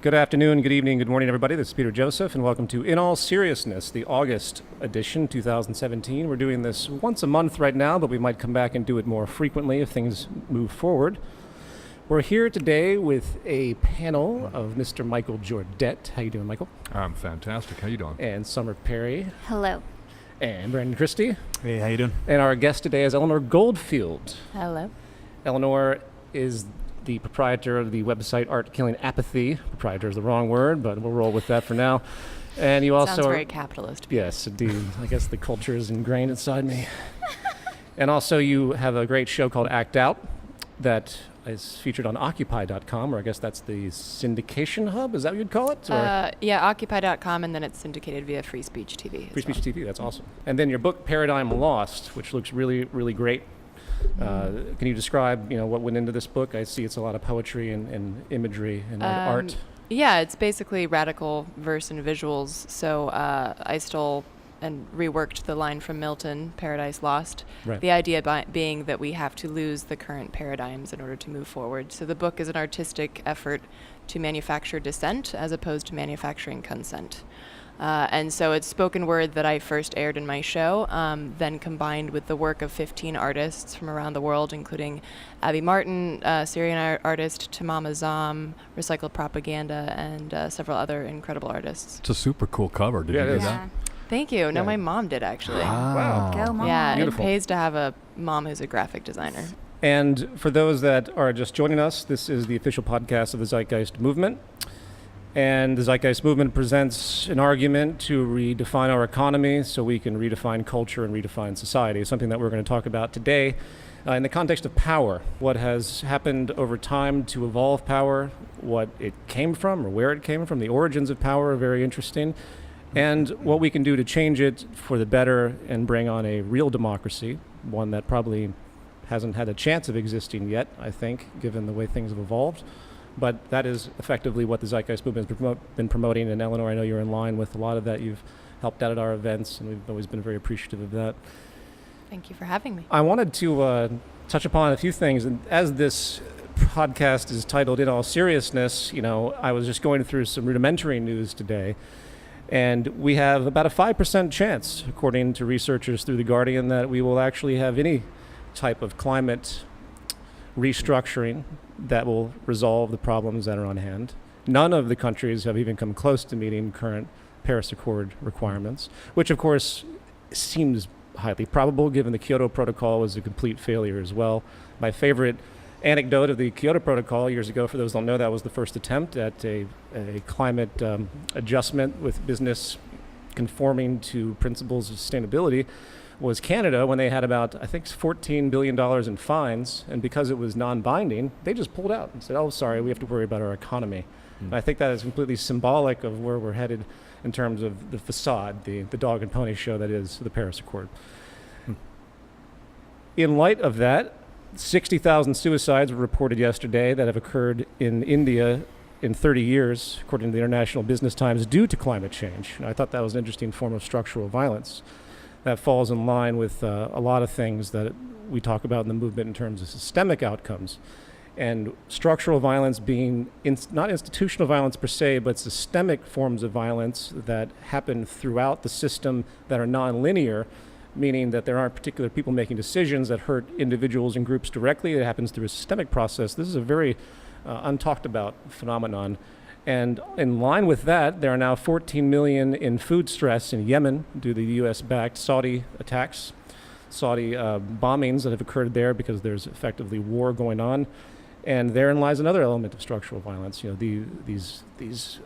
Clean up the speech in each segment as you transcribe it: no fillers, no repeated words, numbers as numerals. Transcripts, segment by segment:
Good afternoon, good evening, good morning, everybody. This is Peter Joseph, and welcome to In All Seriousness, the August edition, 2017. We're doing this once a month right now, but we might come back and do it more frequently if things move forward. We're here today with a panel of Mr. Michael Jordet. How you doing, Michael? I'm fantastic. How you doing? And Summer Perry. Hello. And Brandon Christie. Hey, how you doing? And our guest today is Eleanor Goldfield. Hello. Eleanor is the proprietor of the website Art Killing Apathy. Proprietor is the wrong word, but we'll roll with that for now. And you also Sounds very capitalist. Yes, indeed. I guess the culture is ingrained inside me. And also you have a great show called Act Out that is featured on Occupy.com, or I guess that's the syndication hub. Is that what you'd call it? Yeah, Occupy.com, and then it's syndicated via Free Speech TV. Free Speech TV, that's awesome. And then your book, Paradigm Lost, which looks really, really great. Can you describe, what went into this book? I see it's a lot of poetry and imagery and art. Yeah, it's basically radical verse and visuals. So I stole and reworked the line from Milton, Paradise Lost. Right. The idea being that we have to lose the current paradigms in order to move forward. So the book is an artistic effort to manufacture dissent as opposed to manufacturing consent. And so it's spoken word that I first aired in my show, then combined with the work of 15 artists from around the world, including Abby Martin, Syrian artist, Tamama Zam, Recycled Propaganda, and several other incredible artists. It's a super cool cover. Did you do that? Thank you. No, Yeah. my mom did, actually. Wow. Go, Mom. Yeah, Beautiful. it pays to have a mom who's a graphic designer. And for those that are just joining us, this is the official podcast of the Zeitgeist movement. And the Zeitgeist movement presents an argument to redefine our economy so we can redefine culture and redefine society, something that we're going to talk about today in the context of power. What has happened over time to evolve power, what it came from or where it came from. The origins of power are very interesting. And what we can do to change it for the better and bring on a real democracy, one that probably hasn't had a chance of existing yet, I think, given the way things have evolved. But that is effectively what the Zeitgeist movement has been promoting. And Eleanor, I know you're in line with a lot of that. You've helped out at our events, and we've always been very appreciative of that. Thank you for having me. I wanted to touch upon a few things. And as this podcast is titled In All Seriousness, I was just going through some rudimentary news today. And we have about a 5% chance, according to researchers through The Guardian, that we will actually have any type of climate restructuring that will resolve the problems that are on hand. None of the countries have even come close to meeting current Paris Accord requirements, which of course seems highly probable given the Kyoto Protocol was a complete failure as well. My favorite anecdote of the Kyoto Protocol years ago, for those who don't know, that was the first attempt at a climate adjustment with business conforming to principles of sustainability, was Canada, when they had about, I think, $14 billion in fines, and because it was non-binding, they just pulled out and said, oh, sorry, we have to worry about our economy. And I think that is completely symbolic of where we're headed in terms of the facade, the dog and pony show that is the Paris Accord. In light of that, 60,000 suicides were reported yesterday that have occurred in India in 30 years, according to the International Business Times, due to climate change. And I thought that was an interesting form of structural violence that falls in line with a lot of things that we talk about in the movement in terms of systemic outcomes. And structural violence being not institutional violence per se, but systemic forms of violence that happen throughout the system that are non-linear, meaning that there aren't particular people making decisions that hurt individuals and groups directly. It happens through a systemic process. This is a very untalked about phenomenon. And in line with that, there are now 14 million in food stress in Yemen due to the U.S.-backed Saudi attacks, Saudi bombings that have occurred there because there's effectively war going on. And therein lies another element of structural violence. These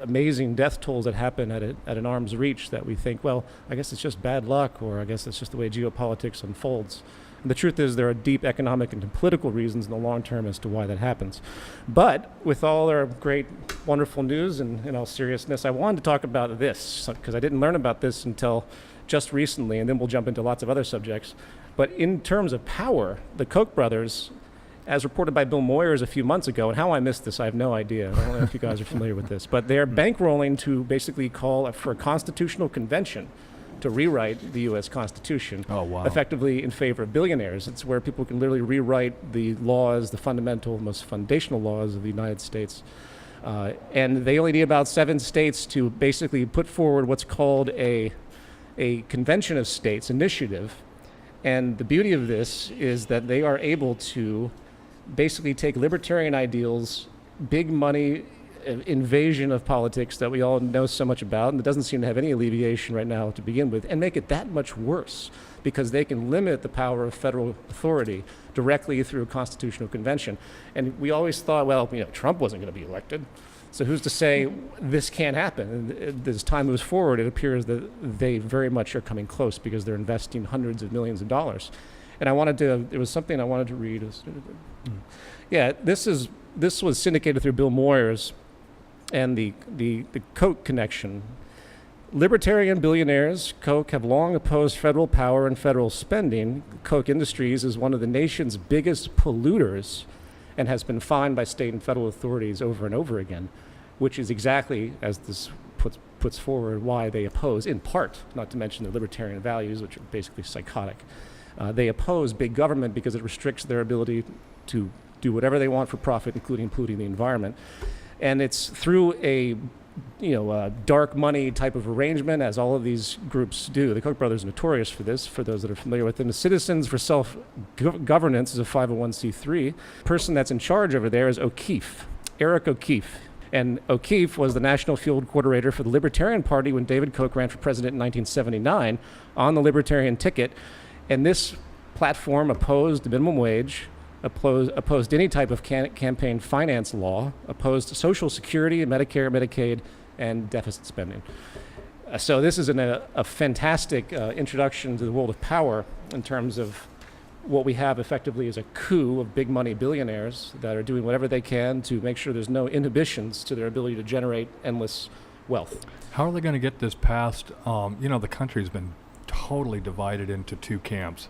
amazing death tolls that happen at an arm's reach that we think, well, I guess it's just bad luck, or I guess it's just the way geopolitics unfolds. And the truth is there are deep economic and political reasons in the long term as to why that happens. But with all our great, wonderful news and in all seriousness, I wanted to talk about this, because I didn't learn about this until just recently, and then we'll jump into lots of other subjects. But in terms of power, the Koch brothers, as reported by Bill Moyers a few months ago, and how I missed this, I have no idea. I don't know if you guys are familiar with this, but they're bankrolling to basically call for a constitutional convention to rewrite the U.S. Constitution, effectively in favor of billionaires. It's where people can literally rewrite the laws, the fundamental, most foundational laws of the United States And they only need about 7 states to basically put forward what's called a convention of states initiative. And the beauty of this is that they are able to basically take libertarian ideals, big money, invasion of politics that we all know so much about, and that doesn't seem to have any alleviation right now to begin with, and make it that much worse because they can limit the power of federal authority directly through a constitutional convention. And we always thought, well, Trump wasn't going to be elected, so who's to say this can't happen? And as time moves forward, it appears that they very much are coming close because they're investing hundreds of millions of dollars. And there was something I wanted to read. Yeah, this was syndicated through Bill Moyers and the Koch connection. Libertarian billionaires, Koch, have long opposed federal power and federal spending. Koch Industries is one of the nation's biggest polluters and has been fined by state and federal authorities over and over again, which is exactly, as this puts forward, why they oppose, in part, not to mention their libertarian values, which are basically psychotic. They oppose big government because it restricts their ability to do whatever they want for profit, including polluting the environment. And it's through a dark money type of arrangement, as all of these groups do. The Koch brothers are notorious for this, for those that are familiar with them. The Citizens for Self-Governance is a 501c3. The person that's in charge over there is O'Keefe, Eric O'Keefe. And O'Keefe was the national field coordinator for the Libertarian Party when David Koch ran for president in 1979 on the Libertarian ticket. And this platform opposed the minimum wage, opposed any type of campaign finance law, opposed Social Security, Medicare, Medicaid, and deficit spending. So this is a fantastic introduction to the world of power in terms of what we have effectively is a coup of big money billionaires that are doing whatever they can to make sure there's no inhibitions to their ability to generate endless wealth. How are they going to get this passed? The country's been totally divided into two camps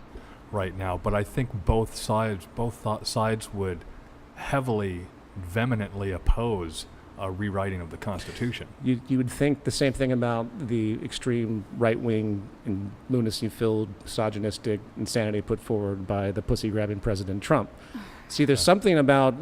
right now, but I think both sides would heavily, vehemently oppose a rewriting of the Constitution. You would think the same thing about the extreme right-wing and lunacy-filled, misogynistic insanity put forward by the pussy-grabbing President Trump. See, there's something about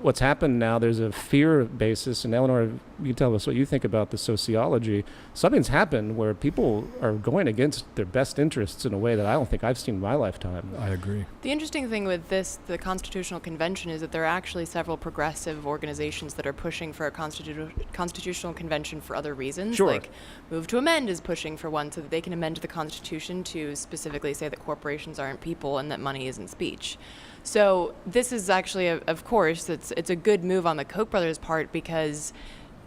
what's happened now. There's a fear basis, and Eleanor, you can tell us what you think about the sociology. Something's happened where people are going against their best interests in a way that I don't think I've seen in my lifetime. I agree. The interesting thing with the Constitutional Convention, is that there are actually several progressive organizations that are pushing for a constitutional convention for other reasons. Sure. Like Move to Amend is pushing for one so that they can amend the Constitution to specifically say that corporations aren't people and that money isn't speech. So this is actually, of course, it's a good move on the Koch brothers' part, because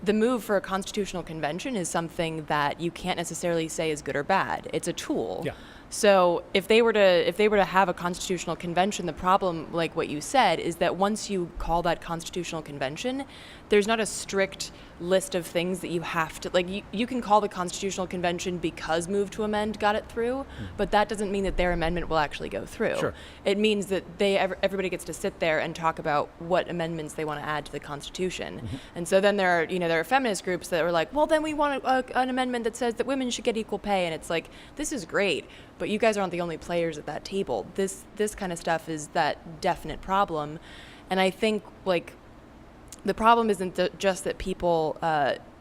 the move for a constitutional convention is something that you can't necessarily say is good or bad. It's a tool. Yeah. So if they were to have a constitutional convention, the problem, like what you said, is that once you call that constitutional convention, there's not a strict list of things that you have to, like, you can call the constitutional convention because Move to Amend got it through, but that doesn't mean that their amendment will actually go through. Sure. It means that everybody gets to sit there and talk about what amendments they want to add to the Constitution. Mm-hmm. And so then there are feminist groups that are like, well, then we want an amendment that says that women should get equal pay, and it's like, this is great, but you guys aren't the only players at that table. This kind of stuff is that definite problem, and I think, like, the problem isn't just that people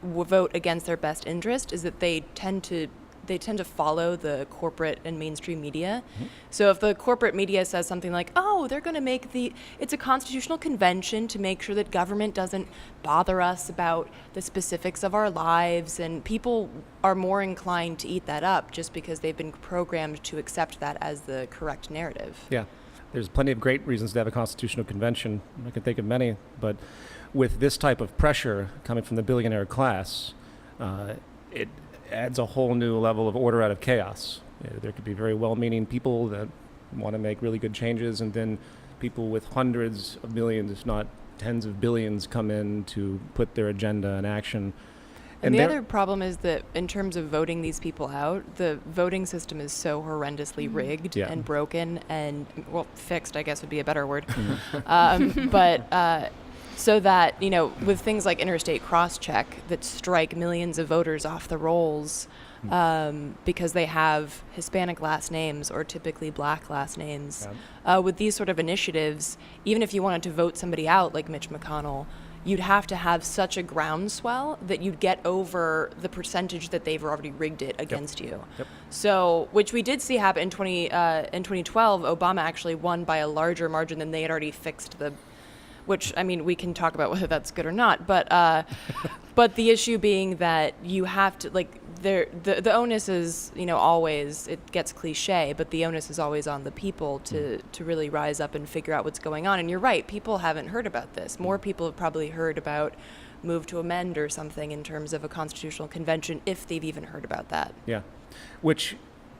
vote against their best interest, is that they tend to follow the corporate and mainstream media. Mm-hmm. So if the corporate media says something like, oh, they're going to make it's a constitutional convention to make sure that government doesn't bother us about the specifics of our lives, and people are more inclined to eat that up just because they've been programmed to accept that as the correct narrative. Yeah. There's plenty of great reasons to have a constitutional convention. I can think of many, but with this type of pressure coming from the billionaire class, it adds a whole new level of order out of chaos. There could be very well-meaning people that want to make really good changes, and then people with hundreds of millions, if not tens of billions, come in to put their agenda in action. And the other problem is that in terms of voting these people out, the voting system is so horrendously rigged and broken and, well, fixed, I guess would be a better word. So that, with things like interstate cross-check that strike millions of voters off the rolls because they have Hispanic last names or typically black last names, with these sort of initiatives, even if you wanted to vote somebody out like Mitch McConnell, you'd have to have such a groundswell that you'd get over the percentage that they've already rigged it against you. Yep. So, which we did see happen in 2012. Obama actually won by a larger margin than they had already fixed the. Which, I mean, we can talk about whether that's good or not, but but the issue being that you have to, like, the onus is, always, it gets cliche, but the onus is always on the people to really rise up and figure out what's going on. And you're right, people haven't heard about this. More people have probably heard about move to amend or something in terms of a constitutional convention, if they've even heard about that. Yeah, which,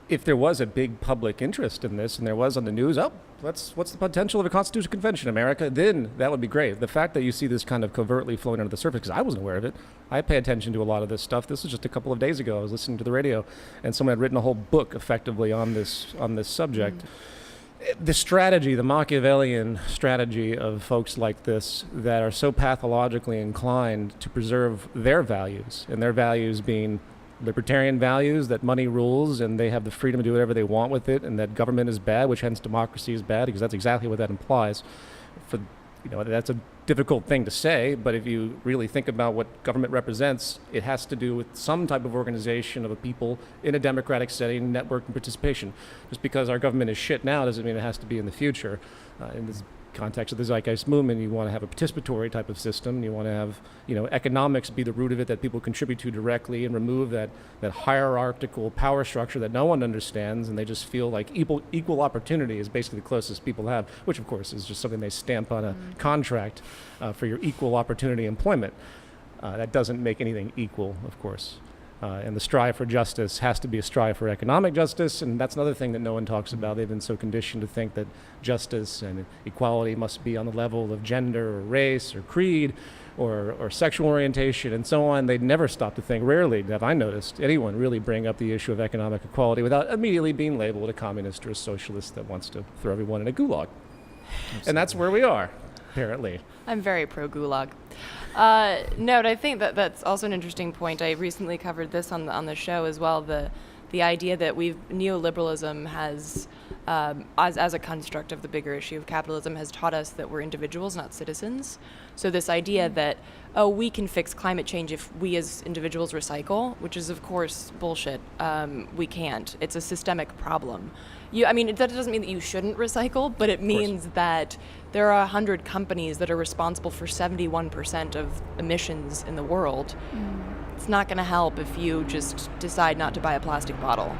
if there was a big public interest in this and there was on the news, what's the potential of a constitutional convention in America, then that would be great. The fact that you see this kind of covertly floating under the surface, because I wasn't aware of it. I pay attention to a lot of this stuff. This was just a couple of days ago. I was listening to the radio, and someone had written a whole book effectively on this subject. The strategy, the Machiavellian strategy of folks like this that are so pathologically inclined to preserve their values, and their values being libertarian values, that money rules and they have the freedom to do whatever they want with it, and that government is bad, which hence democracy is bad, because that's exactly what that implies. That's a difficult thing to say, but if you really think about what government represents, it has to do with some type of organization of a people in a democratic setting, network, and participation. Just because our government is shit now doesn't mean it has to be in the future. In this context of the Zeitgeist movement, you want to have a participatory type of system. You want to have, economics be the root of it that people contribute to directly, and remove that hierarchical power structure that no one understands, and they just feel like equal opportunity is basically the closest people have, which of course is just something they stamp on a contract for your equal opportunity employment. That doesn't make anything equal, of course. And the strive for justice has to be a strive for economic justice, and that's another thing that no one talks about. They've been so conditioned to think that justice and equality must be on the level of gender or race or creed or sexual orientation and so on. They never stop to think, rarely have I noticed anyone really bring up the issue of economic equality without immediately being labeled a communist or a socialist that wants to throw everyone in a gulag. Absolutely. And that's where we are, apparently. I'm very pro-gulag. No, I think that's also an interesting point. I recently covered this on the show as well. The idea that neoliberalism has, as a construct of the bigger issue of capitalism, has taught us that we're individuals, not citizens. So this idea that, we can fix climate change if we as individuals recycle, which is of course bullshit. We can't. It's a systemic problem. That doesn't mean that you shouldn't recycle, but it means that there are 100 companies that are responsible for 71% of emissions in the world. It's not going to help if you just decide not to buy a plastic bottle.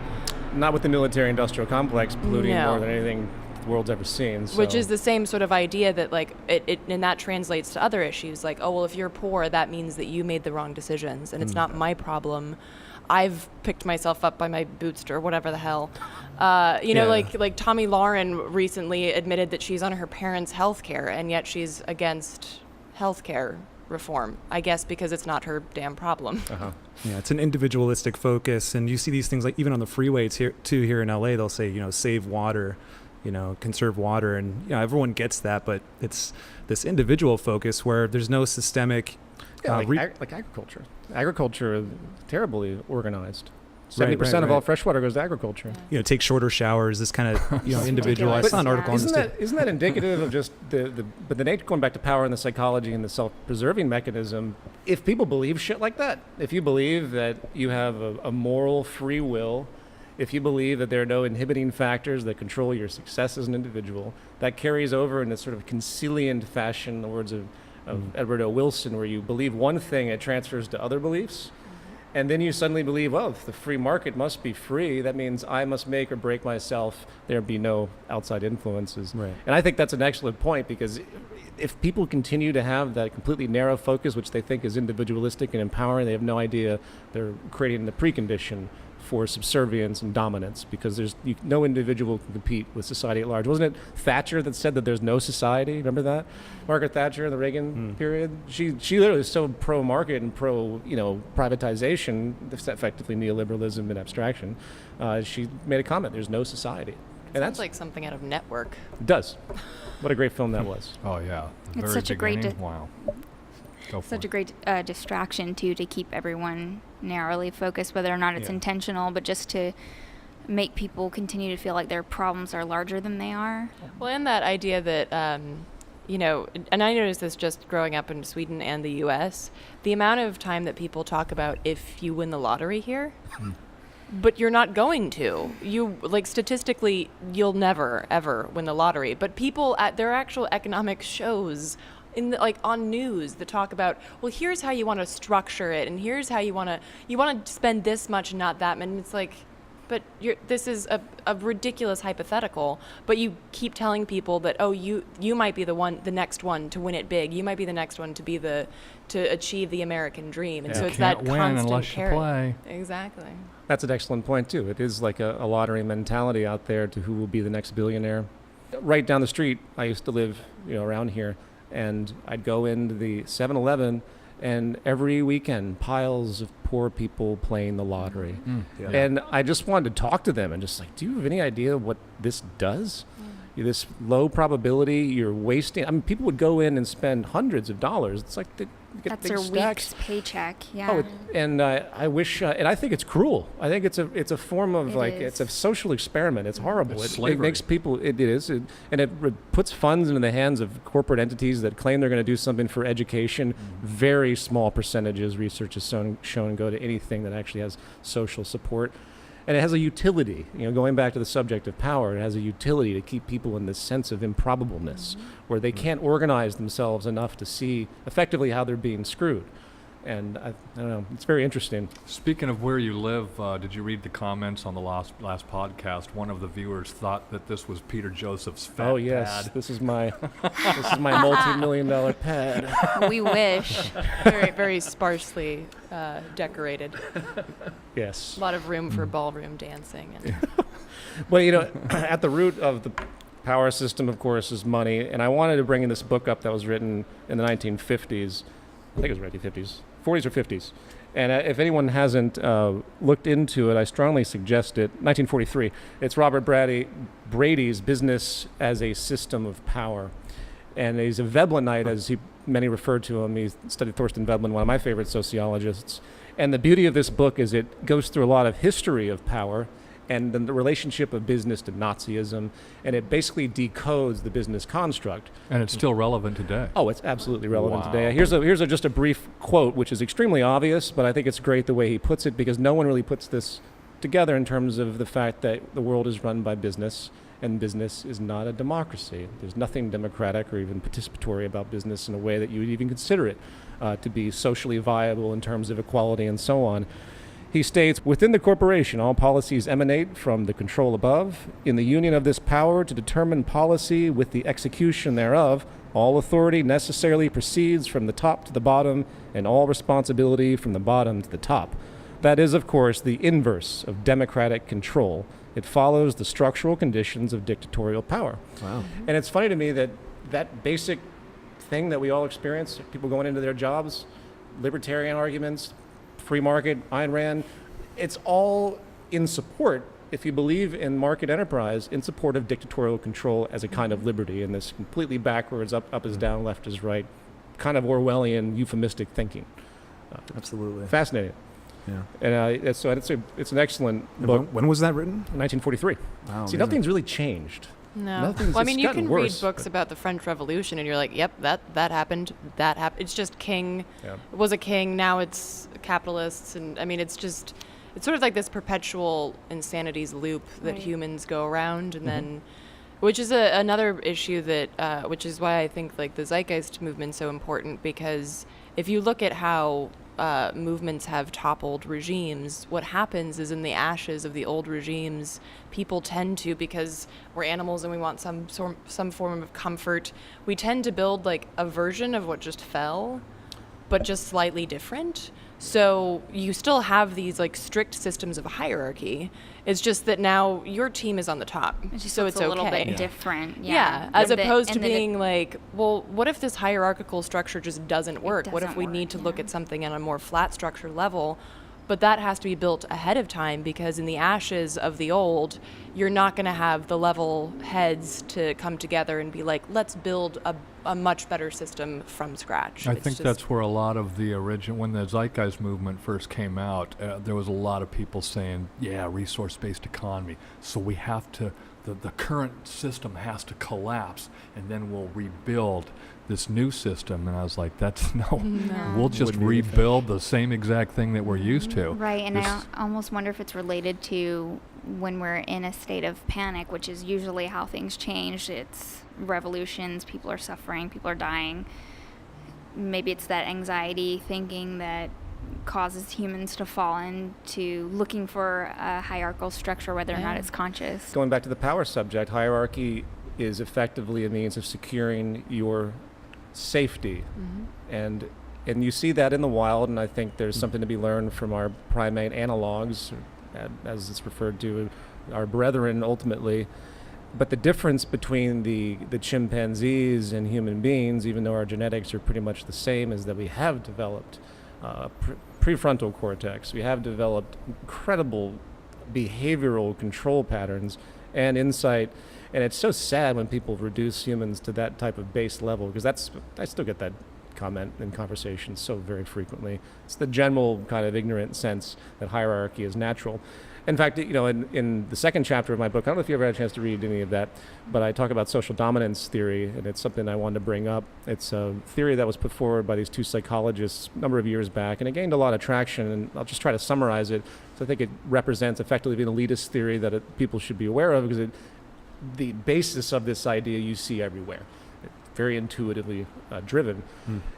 Not with the military-industrial complex polluting more than anything the world's ever seen. So. Which is the same sort of idea that, like, and that translates to other issues. Like, if you're poor, that means that you made the wrong decisions, and it's not my problem. I've picked myself up by my boots or whatever the hell. Like Tommy Lauren recently admitted that she's on her parents' health care, and yet she's against health care reform, I guess because it's not her damn problem. Yeah, it's an individualistic focus, and you see these things like even on the freeways here in LA, they'll say, save water, conserve water, and everyone gets that, but it's this individual focus where there's no systemic like agriculture. Agriculture is terribly organized. 70% of all fresh water goes to agriculture. Take shorter showers. This kind of individual. I saw an article on this. Isn't that indicative of just but the nature, going back to power and the psychology and the self-preserving mechanism? If people believe shit like that, if you believe that you have a moral free will, if you believe that there are no inhibiting factors that control your success as an individual, that carries over in a sort of conciliant fashion, in the words of Edward O. Wilson, where you believe one thing, it transfers to other beliefs. And then you suddenly believe, if the free market must be free, that means I must make or break myself. There be no outside influences. Right. And I think that's an excellent point, because if people continue to have that completely narrow focus, which they think is individualistic and empowering, they have no idea they're creating the precondition for subservience and dominance, because no individual can compete with society at large. Wasn't it Thatcher that said that there's no society? Remember that? Margaret Thatcher in the Reagan period? She literally was so pro-market and pro-privatization, that's effectively neoliberalism and abstraction. She made a comment, there's no society. And that's like something out of Network. It does. What a great film that was. Oh, yeah. It's such a great... Wow. Such a great distraction, too, to keep everyone narrowly focused, whether or not it's intentional, but just to make people continue to feel like their problems are larger than they are. Well, and that idea that and I noticed this just growing up in Sweden and the U.S., the amount of time that people talk about if you win the lottery here, but you're not going to. You, statistically, you'll never, ever win the lottery. But people at their actual economic shows on news that talk about, well, here's how you want to structure it, and here's how you want to spend this much, not that much. And it's like, but this is a ridiculous hypothetical, but you keep telling people that, oh, you might be the next one to win it big. You might be the next one to achieve the American dream. And so it's that win constant unless carrot. you play. Exactly. That's an excellent point, too. It is like a lottery mentality out there to who will be the next billionaire. Right down the street, I used to live, around here, and I'd go into the 7-Eleven, and every weekend, piles of poor people playing the lottery. Yeah. And I just wanted to talk to them and just do you have any idea what this does? This low probability, you're wasting. I mean, people would go in and spend hundreds of dollars. It's like they get That's big their stacks. week's paycheck. Yeah. Oh, and I wish, and I think it's cruel. I think it's a form of it's a social experiment. It's horrible. It's It slavery. makes people. It is, and it puts funds into the hands of corporate entities that claim they're going to do something for education. Very small percentages, research has shown go to anything that actually has social support. And it has a utility, going back to the subject of power, it has a utility to keep people in this sense of improbableness, where they can't organize themselves enough to see effectively how they're being screwed. And I don't know, it's very interesting. Speaking of where you live, did you read the comments on the last podcast? One of the viewers thought that this was Peter Joseph's fat Oh yes, pad. this is my multi-million-dollar pad. We wish. Very, very sparsely decorated. Yes. A lot of room for ballroom dancing. And Well, at the root of the power system, of course, is money. And I wanted to bring in this book up that was written in the 1950s. I think it was 1950s, 40s or 50s. And if anyone hasn't looked into it, I strongly suggest it. 1943. It's Robert Brady's Business as a System of Power. And he's a Veblenite, as many refer to him. He studied Thorstein Veblen, one of my favorite sociologists. And the beauty of this book is it goes through a lot of history of power and then the relationship of business to Nazism, and it basically decodes the business construct. And it's still relevant today. Oh, it's absolutely relevant Wow. today. Here's just a brief quote, which is extremely obvious, but I think it's great the way he puts it, because no one really puts this together in terms of the fact that the world is run by business, and business is not a democracy. There's nothing democratic or even participatory about business in a way that you would even consider it to be socially viable in terms of equality and so on. He states, within the corporation, all policies emanate from the control above. In the union of this power to determine policy with the execution thereof, all authority necessarily proceeds from the top to the bottom, and all responsibility from the bottom to the top. That is, of course, the inverse of democratic control. It follows the structural conditions of dictatorial power. Wow. And it's funny to me that basic thing that we all experience, people going into their jobs, libertarian arguments, free market, Ayn Rand, it's all in support, if you believe in market enterprise, in support of dictatorial control as a kind of liberty, and this completely backwards, up is down, left is right, kind of Orwellian, euphemistic thinking. Absolutely. Fascinating. Yeah. And so it's an excellent book. When was that written? 1943. Wow, See, amazing. nothing's really changed. no. Nothing's- Well, I mean, it's you gotten can worse, read books about the French Revolution, and you're like, yep, that happened. That happened. It's just king. Yeah. It was a king. Now it's capitalists, and I mean, it's sort of like this perpetual insanities loop that Right. humans go around, and then, which is another issue that, which is why I think like the Zeitgeist movement's so important, because if you look at how movements have toppled regimes, what happens is in the ashes of the old regimes, people tend to, because we're animals and we want some form of comfort, we tend to build like a version of what just fell, but just slightly different. So you still have these like strict systems of hierarchy. It's just that now your team is on the top, It just so looks it's a little okay. bit different. Yeah, Yeah. as opposed to and then being like, well, what if this hierarchical structure just doesn't work? What if doesn't we work, need to look yeah. at something on a more flat structure level? But that has to be built ahead of time, because in the ashes of the old, you're not going to have the level heads to come together and be like, let's build a much better system from scratch. I It's think just- that's where a lot of the when the Zeitgeist movement first came out, there was a lot of people saying, yeah, resource-based economy. So we have to the current system has to collapse, and then we'll rebuild this new system. And I was like, that's no. We'll just rebuild the same exact thing that we're used to. Right, and I almost wonder if it's related to when we're in a state of panic, which is usually how things change. It's revolutions, people are suffering, people are dying. Maybe it's that anxiety thinking that causes humans to fall into looking for a hierarchical structure, whether or not it's conscious. Going back to the power subject, hierarchy is effectively a means of securing your safety. And you see that in the wild, and I think there's something to be learned from our primate analogs, as it's referred to, our brethren ultimately. But the difference between the chimpanzees and human beings, even though our genetics are pretty much the same, is that we have developed prefrontal cortex. We have developed incredible behavioral control patterns and insight. And it's so sad when people reduce humans to that type of base level, because I still get that comment in conversations so very frequently. It's the general kind of ignorant sense that hierarchy is natural. In fact, in the second chapter of my book, I don't know if you ever had a chance to read any of that, but I talk about social dominance theory, and it's something I wanted to bring up. It's a theory that was put forward by these two psychologists a number of years back, and it gained a lot of traction, and I'll just try to summarize it. So I think it represents effectively an elitist theory that people should be aware of, because the basis of this idea you see everywhere. It's very intuitively driven.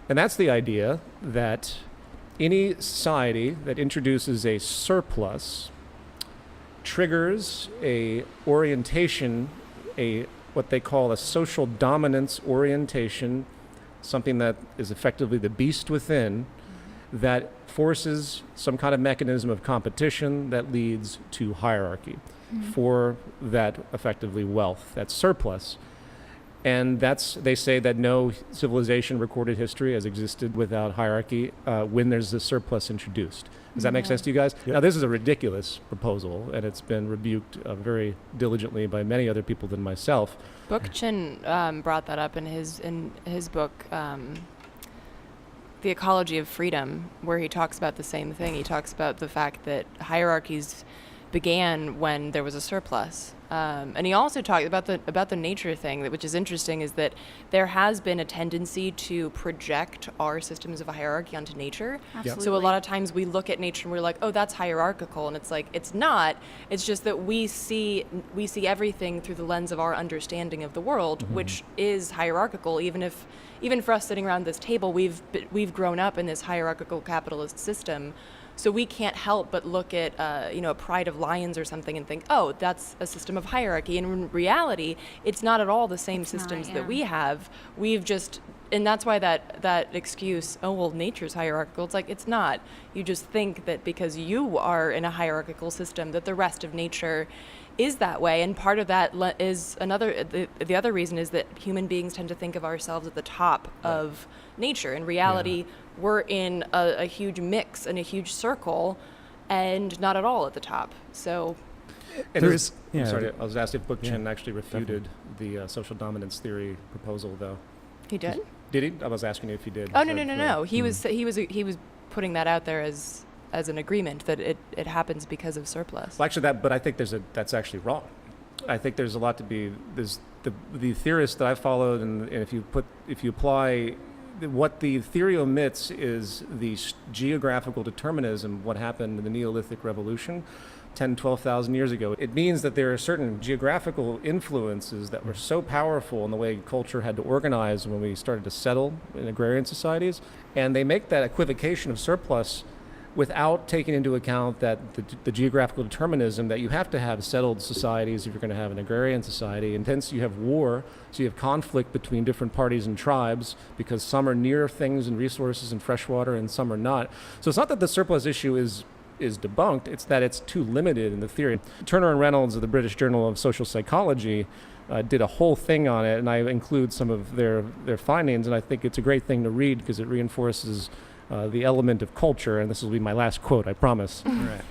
And that's the idea that any society that introduces a surplus triggers a orientation, what they call a social dominance orientation, something that is effectively the beast within, that forces some kind of mechanism of competition that leads to hierarchy for that effectively wealth, that surplus. And they say that no civilization recorded history has existed without hierarchy when there's a surplus introduced. Does that make sense to you guys? Yep. Now, this is a ridiculous proposal, and it's been rebuked very diligently by many other people than myself. Book-chin brought that up in his book, The Ecology of Freedom, where he talks about the same thing. He talks about the fact that hierarchies began when there was a surplus. And he also talked about the nature thing, which is interesting, is that there has been a tendency to project our systems of hierarchy onto nature. Absolutely. So a lot of times we look at nature and we're like, oh, that's hierarchical, and it's like, it's not. It's just that we see everything through the lens of our understanding of the world, which is hierarchical. Even for us sitting around this table, we've grown up in this hierarchical capitalist system. So we can't help but look at, a pride of lions or something and think, oh, that's a system of hierarchy. And in reality, it's not at all the same systems that we have. And that's why that excuse, oh, well, nature's hierarchical. It's like, it's not. You just think that because you are in a hierarchical system that the rest of nature is that way. And part of that is the other reason is that human beings tend to think of ourselves at the top of nature. In reality, we're in a huge mix and a huge circle, and not at all at the top. So, I'm sorry, I was asked if Book-chin actually refuted the social dominance theory proposal, though. He did? Did he? I was asking you if he did. Oh, no. He was putting that out there as an agreement that it happens because of surplus. Well, actually, but I think that's actually wrong. I think there's a lot to be. There's the theorists that I followed, and if you apply. What the theory omits is the geographical determinism, what happened in the Neolithic Revolution 10, 12,000 years ago. It means that there are certain geographical influences that were so powerful in the way culture had to organize when we started to settle in agrarian societies, and they make that equivocation of surplus without taking into account that the geographical determinism that you have to have settled societies if you're going to have an agrarian society, and hence you have war, so you have conflict between different parties and tribes because some are near things and resources and fresh water and some are not. So it's not that the surplus issue is debunked, it's that it's too limited in the theory. Turner and Reynolds of the British Journal of Social Psychology did a whole thing on it, and I include some of their findings, and I think it's a great thing to read because it reinforces the element of culture, and this will be my last quote, I promise. Right.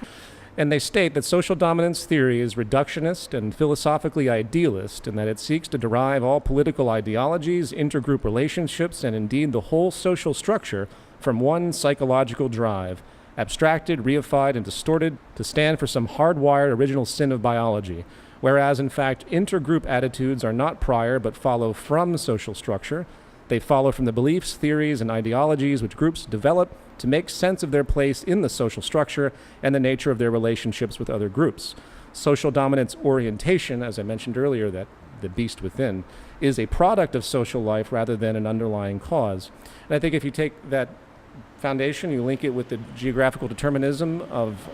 And they state that social dominance theory is reductionist and philosophically idealist, and that it seeks to derive all political ideologies, intergroup relationships, and indeed the whole social structure from one psychological drive, abstracted, reified, and distorted to stand for some hardwired original sin of biology, whereas in fact intergroup attitudes are not prior but follow from social structure. They follow from the beliefs, theories, and ideologies which groups develop to make sense of their place in the social structure and the nature of their relationships with other groups. Social dominance orientation, as I mentioned earlier, that the beast within, is a product of social life rather than an underlying cause. And I think if you take that foundation, you link it with the geographical determinism of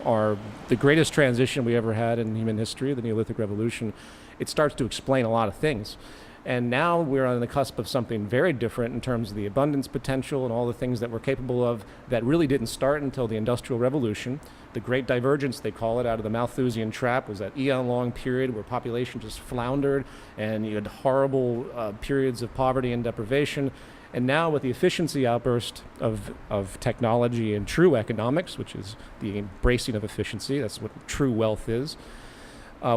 the greatest transition we ever had in human history, the Neolithic Revolution, it starts to explain a lot of things. And now we're on the cusp of something very different in terms of the abundance potential and all the things that we're capable of that really didn't start until the Industrial Revolution. The Great Divergence, they call it, out of the Malthusian Trap, was that eon-long period where population just floundered and you had horrible periods of poverty and deprivation. And now with the efficiency outburst of technology and true economics, which is the embracing of efficiency, that's what true wealth is,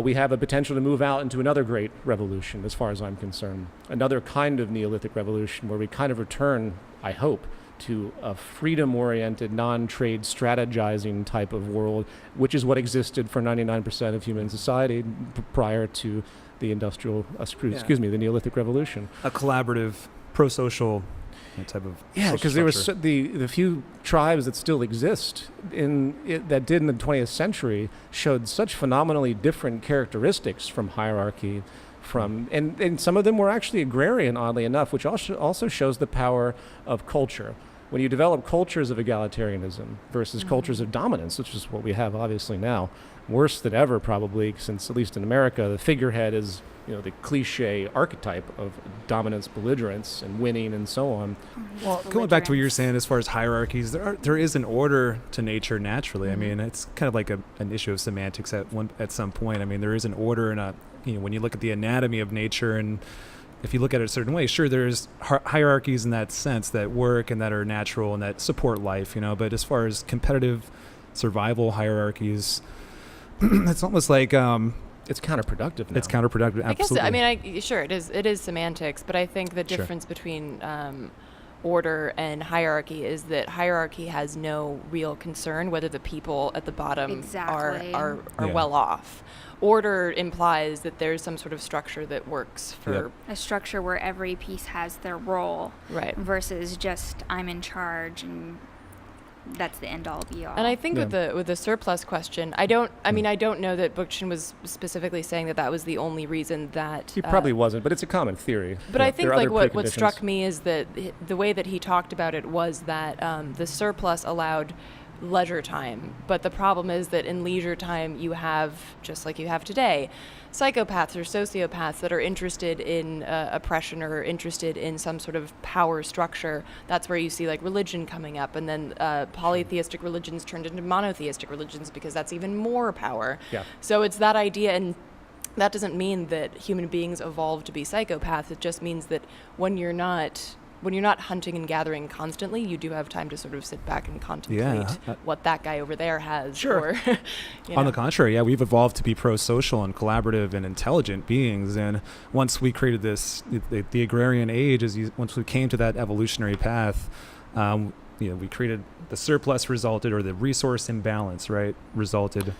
we have a potential to move out into another great revolution, as far as I'm concerned. Another kind of Neolithic revolution where we kind of return, I hope, to a freedom-oriented, non-trade strategizing type of world, which is what existed for 99% of human society prior to the the Neolithic Revolution. A collaborative, pro-social type of because there was the few tribes that still exist that did in the 20th century showed such phenomenally different characteristics from hierarchy, and some of them were actually agrarian, oddly enough, which also shows the power of culture. When you develop cultures of egalitarianism versus cultures of dominance, which is what we have obviously now, worse than ever probably, since at least in America, the figurehead is the cliche archetype of dominance, belligerence, and winning, and so on. Well, going back to what you were saying as far as hierarchies, there is an order to nature naturally. I mean, it's kind of like an issue of semantics at some point. I mean, there is an order, and when you look at the anatomy of nature, and if you look at it a certain way, sure, there's hierarchies in that sense that work and that are natural and that support life, but as far as competitive survival hierarchies, it's almost like it's counterproductive now. It's counterproductive, absolutely. Sure, it is semantics, but I think the difference between order and hierarchy is that hierarchy has no real concern whether the people at the bottom are well off. Order implies that there's some sort of structure that works for a structure where every piece has their role, right? Versus just I'm in charge and that's the end all be all. And I think with the surplus question, I don't know that Bookchin was specifically saying that was the only reason that he probably wasn't, but it's a common theory. But I think what struck me is that the way that he talked about it was that the surplus allowed leisure time, but the problem is that in leisure time you have, just like you have today, psychopaths or sociopaths that are interested in oppression or interested in some sort of power structure. That's where you see like religion coming up, and then polytheistic religions turned into monotheistic religions because that's even more power. So it's that idea, and that doesn't mean that human beings evolved to be psychopaths. It just means that when you're not hunting and gathering constantly, you do have time to sort of sit back and contemplate what that guy over there has. Sure. On the contrary, we've evolved to be pro-social and collaborative and intelligent beings. And once we created the agrarian age, once we came to that evolutionary path, we created the surplus resulted, or the resource imbalance, resulted.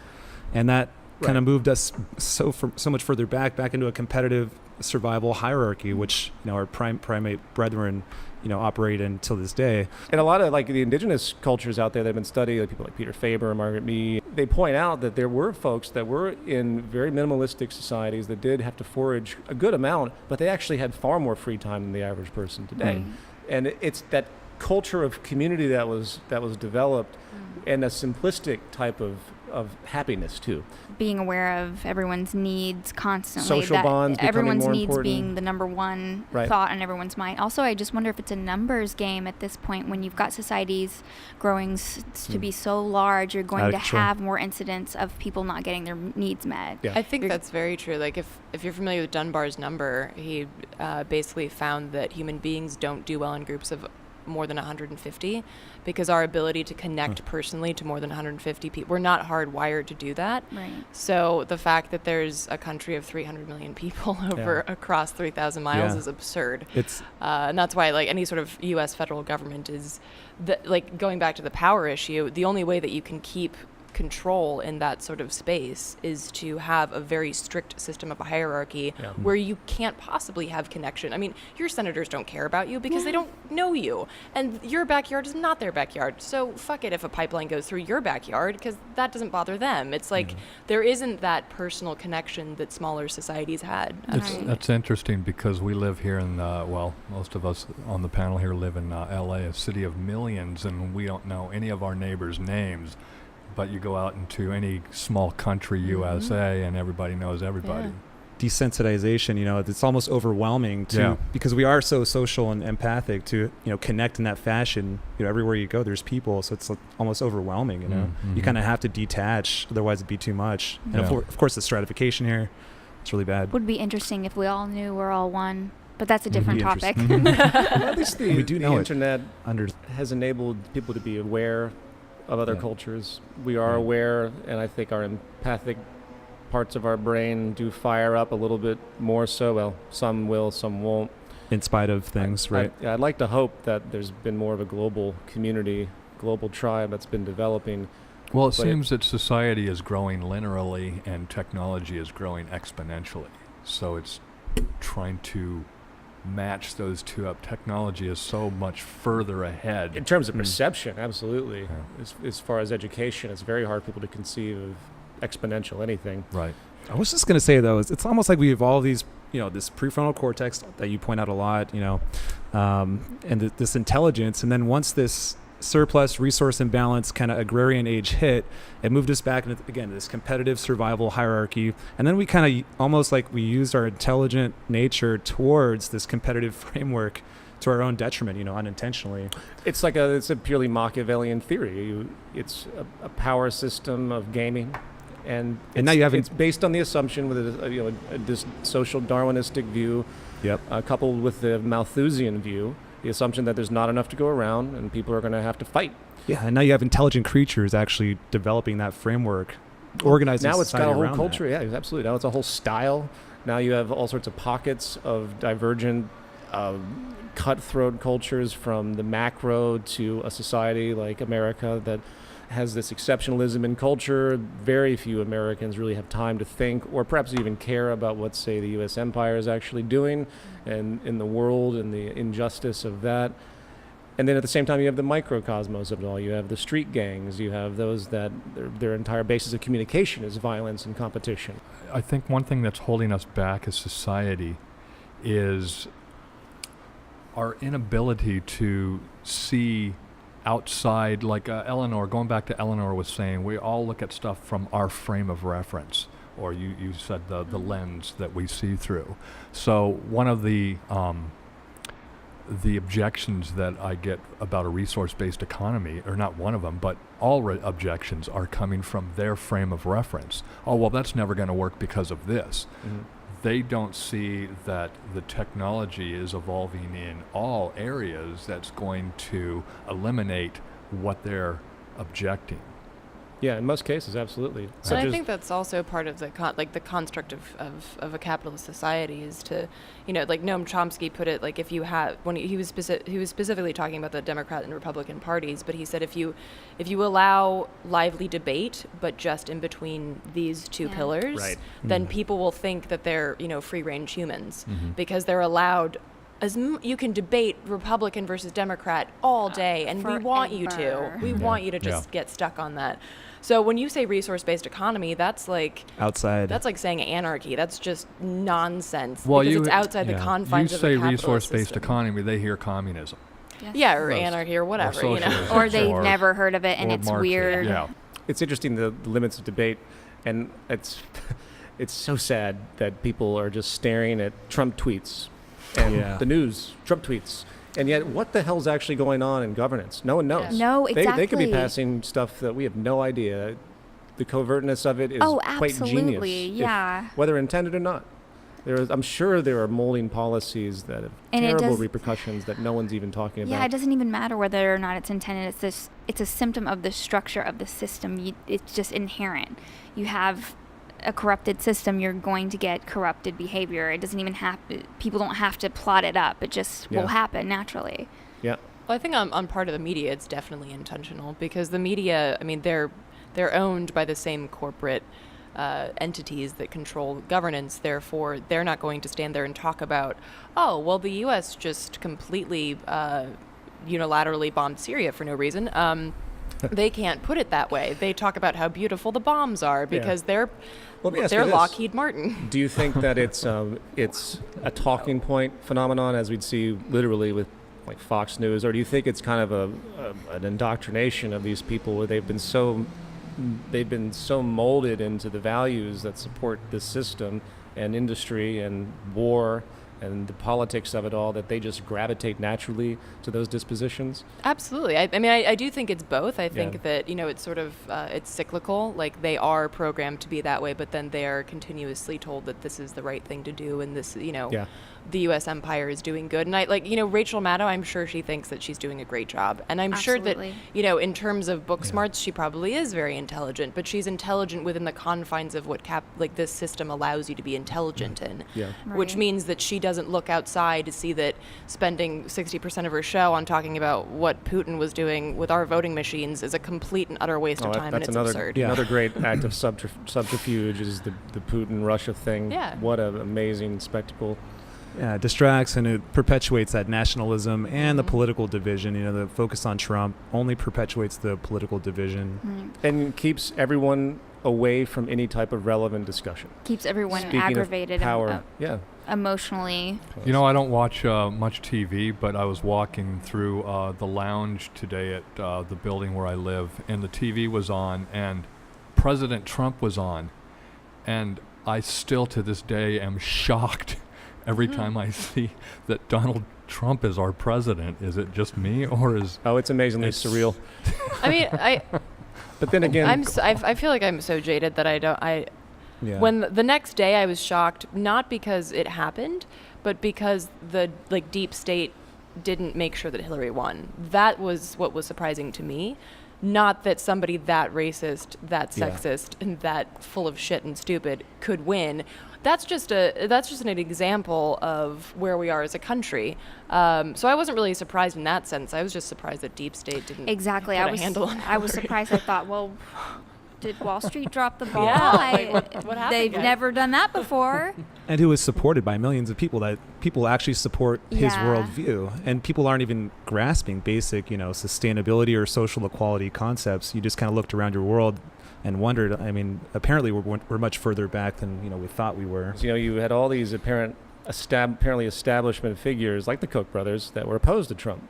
And that kind of moved us so much further back into a competitive survival hierarchy, which our primate brethren operate in till this day. And a lot of the indigenous cultures out there that have been studied, like people like Peter Faber, Margaret Mead, they point out that there were folks that were in very minimalistic societies that did have to forage a good amount, but they actually had far more free time than the average person today. And it's that culture of community that was developed, and a simplistic type of happiness too. Being aware of everyone's needs constantly. Social bonds becoming everyone's more needs important. being the number one thought on everyone's mind. Also, I just wonder if it's a numbers game at this point when you've got societies growing to be so large, you're going to have more incidents of people not getting their needs met. I think that's very true. Like if you're familiar with Dunbar's number, he basically found that human beings don't do well in groups of more than 150, because our ability to connect personally to more than 150 people, we're not hardwired to do that. Right. So the fact that there's a country of 300 million people across 3,000 miles is absurd. And that's why like any sort of U.S. federal government is, like going back to the power issue, the only way that you can keep control in that sort of space is to have a very strict system of a hierarchy where you can't possibly have connection. I mean, your senators don't care about you because they don't know you, and your backyard is not their backyard. So fuck it if a pipeline goes through your backyard, because that doesn't bother them. It's like there isn't that personal connection that smaller societies had. That's interesting, because we live here in most of us on the panel here live in LA, a city of millions, and we don't know any of our neighbors' names. But you go out into any small country, USA, and everybody knows everybody. Desensitization, it's almost overwhelming because we are so social and empathic to, connect in that fashion. Everywhere you go, there's people, so it's almost overwhelming. You kind of have to detach, otherwise it'd be too much. And of course, the stratification here, it's really bad. Would be interesting if we all knew we're all one, but that's a different topic. Well, at least the know internet has enabled people to be aware of other cultures. We are aware, and I think our empathic parts of our brain do fire up a little bit more so. Well, some will, some won't. In spite of things, right? I'd like to hope that there's been more of a global community, global tribe that's been developing. Well, it seems that society is growing linearly and technology is growing exponentially. So it's trying to match those two up. Technology is so much further ahead. In terms of perception, absolutely. Yeah. As far as education, it's very hard for people to conceive of exponential anything. Right. I was just going to say, though, it's almost like we evolve these, this prefrontal cortex that you point out a lot, and this intelligence. And then once this surplus resource imbalance kind of agrarian age hit, it moved us back into, again, this competitive survival hierarchy. And then we kind of almost like we used our intelligent nature towards this competitive framework to our own detriment, unintentionally. It's a purely Machiavellian theory. It's a power system of gaming. And now you have it's based on the assumption with this social Darwinistic view, coupled with the Malthusian view, the assumption that there's not enough to go around and people are going to have to fight. Yeah, and now you have intelligent creatures actually developing that framework, organizing now it's society got a whole around culture. that. Yeah, absolutely. Now it's a whole style. Now you have all sorts of pockets of divergent, cutthroat cultures, from the macro to a society like America that has this exceptionalism in culture. Very few Americans really have time to think or perhaps even care about what, say, the U.S. empire is actually doing and in the world and the injustice of that. And then at the same time, you have the microcosmos of it all. You have the street gangs. You have those that their entire basis of communication is violence and competition. I think one thing that's holding us back as society is our inability to see outside, like going back to Eleanor was saying, we all look at stuff from our frame of reference, or you said the lens that we see through. So one of the objections that I get about a resource-based economy, or not one of them, but all objections are coming from their frame of reference. Oh, well, that's never going to work because of this. They don't see that the technology is evolving in all areas that's going to eliminate what they're objecting. Yeah, in most cases, absolutely. And I think that's also part of the the construct of a capitalist society is to, like Noam Chomsky put it, like if you have, when he was specifically talking about the Democrat and Republican parties, but he said if you allow lively debate, but just in between these two pillars, then people will think that they're free range humans because they're allowed. You can debate Republican versus Democrat all day, and we want you to. We want you to just get stuck on that. So when you say resource-based economy, that's like outside. That's like saying anarchy. That's just nonsense. Well, because it's outside the confines of the capitalist You say resource-based system. economy, they hear communism. Yeah, or anarchy or whatever, or they've never heard of it and it's Marxism. weird. Yeah. It's interesting, the limits of debate, and it's so sad that people are just staring at Trump tweets and the news, Trump tweets. And yet, what the hell's actually going on in governance? No one knows. Yeah. No, exactly. They could be passing stuff that we have no idea. The covertness of it is quite genius. Absolutely, yeah. Whether intended or not. I'm sure there are molding policies that have And it terrible does- repercussions that no one's even talking Yeah, about. it doesn't even matter whether or not it's intended. It's a symptom of the structure of the system. It's just inherent. You have a corrupted system, you're going to get corrupted behavior. It doesn't even people don't have to plot it up. It just will happen naturally. Yeah. Well, I think on part of the media, it's definitely intentional, because the media, I mean, they're owned by the same corporate entities that control governance. Therefore, they're not going to stand there and talk about, oh, well, the U.S. just completely unilaterally bombed Syria for no reason. They can't put it that way. They talk about how beautiful the bombs are because they're Let me ask you this. Lockheed Martin. Do you think that it's a talking point phenomenon, as we'd see literally with like Fox News, or do you think it's kind of an indoctrination of these people where they've been so molded into the values that support this system and industry and war and the politics of it all, that they just gravitate naturally to those dispositions? Absolutely. I mean, I do think it's both. I think that, it's sort of, it's cyclical. Like, they are programmed to be that way, but then they are continuously told that this is the right thing to do, and this, the U.S. empire is doing good. And Rachel Maddow, I'm sure she thinks that she's doing a great job. And I'm Absolutely. sure that, in terms of book smarts, she probably is very intelligent, but she's intelligent within the confines of what this system allows you to be intelligent in. Yeah. Which Right. means that she doesn't look outside to see that spending 60% of her show on talking about what Putin was doing with our voting machines is a complete and utter waste of time, and it's absurd. Another great act of subterfuge is the Putin-Russia thing. Yeah. What an amazing spectacle. Yeah, it distracts and it perpetuates that nationalism and the political division. The focus on Trump only perpetuates the political division. Right. And keeps everyone away from any type of relevant discussion. Keeps everyone Speaking aggravated of power, emotionally. I don't watch much TV, but I was walking through the lounge today at the building where I live, and the TV was on, and President Trump was on. And I still, to this day, am shocked every time I see that Donald Trump is our president. Is it just me, or is... Oh, it's amazingly surreal. I mean, But then again... I feel like I'm so jaded that when the next day I was shocked, not because it happened, but because the deep state didn't make sure that Hillary won. That was what was surprising to me. Not that somebody that racist, that sexist, and that full of shit and stupid could win. That's just an example of where we are as a country. So I wasn't really surprised in that sense. I was just surprised that deep state didn't Exactly. put a handle on I was Hillary. surprised. I thought, well, did Wall Street drop the ball? Yeah, what happened, They've guys? never done that before. And who is supported by millions of people, that people actually support his worldview. And people aren't even grasping basic, sustainability or social equality concepts. You just kind of looked around your world and wondered. I mean, apparently we're much further back than we thought we were. You had all these apparently establishment figures like the Koch brothers that were opposed to Trump.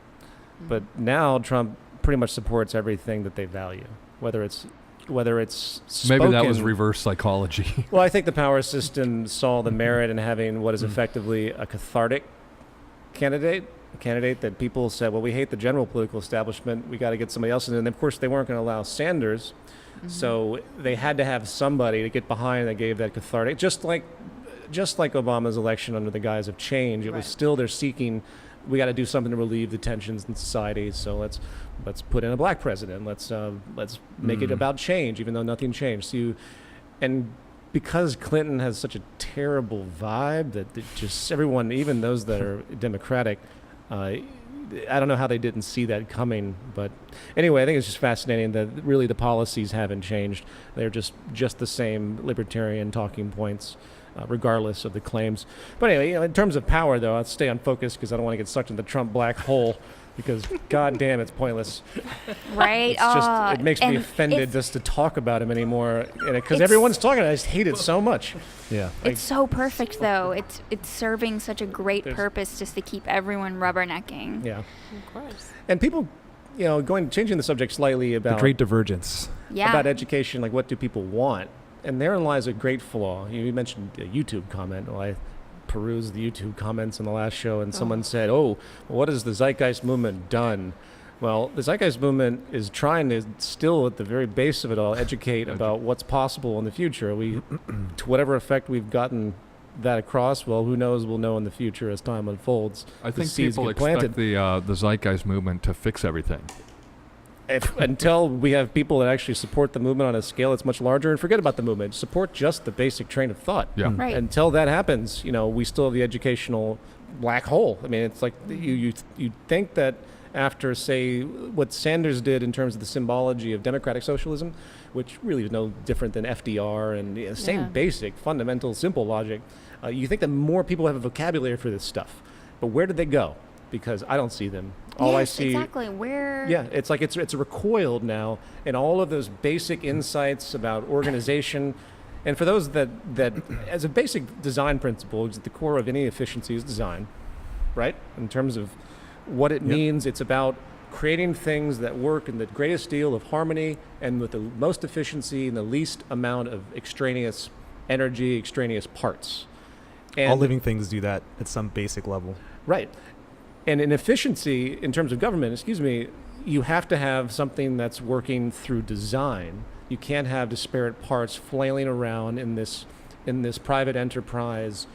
But now Trump pretty much supports everything that they value, whether it's spoken. Maybe that was reverse psychology. Well, I think the power system saw the merit in having what is effectively a cathartic candidate, a candidate that people said, well, we hate the general political establishment, we got to get somebody else in. And of course, they weren't going to allow Sanders, so they had to have somebody to get behind that gave that cathartic, just like Obama's election under the guise of change. It was still they're seeking, we got to do something to relieve the tensions in society, so let's put in a black president. Let's make it about change, even though nothing changed. And because Clinton has such a terrible vibe that just everyone, even those that are Democratic, I don't know how they didn't see that coming. But anyway, I think it's just fascinating that really the policies haven't changed. They're just the same libertarian talking points, regardless of the claims. But anyway, in terms of power, though, I'll stay on focus because I don't want to get sucked in the Trump black hole. Because God damn, it's pointless. Right? It's just, it makes me offended just to talk about him anymore. Because everyone's talking about it. I just hate it so much. Yeah. It's so perfect, though. It's serving such a great purpose just to keep everyone rubbernecking. Yeah. Of course. And people, changing the subject slightly about The great divergence. Yeah. about education, like what do people want? And therein lies a great flaw. You mentioned a YouTube comment. Well, I perused the YouTube comments in the last show, and someone said, what has the Zeitgeist movement done? Well, the Zeitgeist movement is trying to still, at the very base of it all, educate about what's possible in the future. To whatever effect we've gotten that across? Well, who knows? We'll know in the future as time unfolds. I The think seeds people get planted. expect the Zeitgeist movement to fix everything. Until we have people that actually support the movement on a scale that's much larger, and forget about the movement, support just the basic train of thought. Yeah. Right. Until that happens, we still have the educational black hole. I mean, it's like you think that after, say, what Sanders did in terms of the symbology of democratic socialism, which really is no different than FDR and the same Yeah. basic, fundamental, simple logic, you think that more people have a vocabulary for this stuff. But where did they go? Because I don't see them. All I Yes, see, exactly. Where? yeah, it's like it's recoiled now, and all of those basic insights about organization. And for those that as a basic design principle, is at the core of any efficiency is design, right? In terms of what it means, it's about creating things that work in the greatest deal of harmony and with the most efficiency and the least amount of extraneous energy, extraneous parts. And All living things do that at some basic level. right. And in efficiency, in terms of government, you have to have something that's working through design. You can't have disparate parts flailing around in this private enterprise,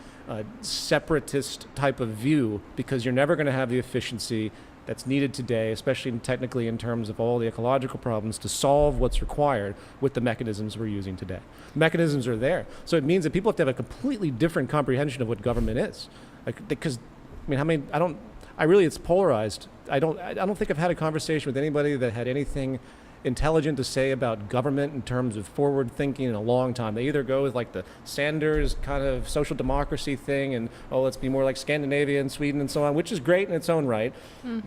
separatist type of view, because you're never going to have the efficiency that's needed today, especially technically in terms of all the ecological problems, to solve what's required with the mechanisms we're using today. Mechanisms are there. So it means that people have to have a completely different comprehension of what government is. Because, it's polarized. I don't think I've had a conversation with anybody that had anything intelligent to say about government in terms of forward thinking in a long time. They either go with like the Sanders kind of social democracy thing and, let's be more like Scandinavia and Sweden and so on, which is great in its own right,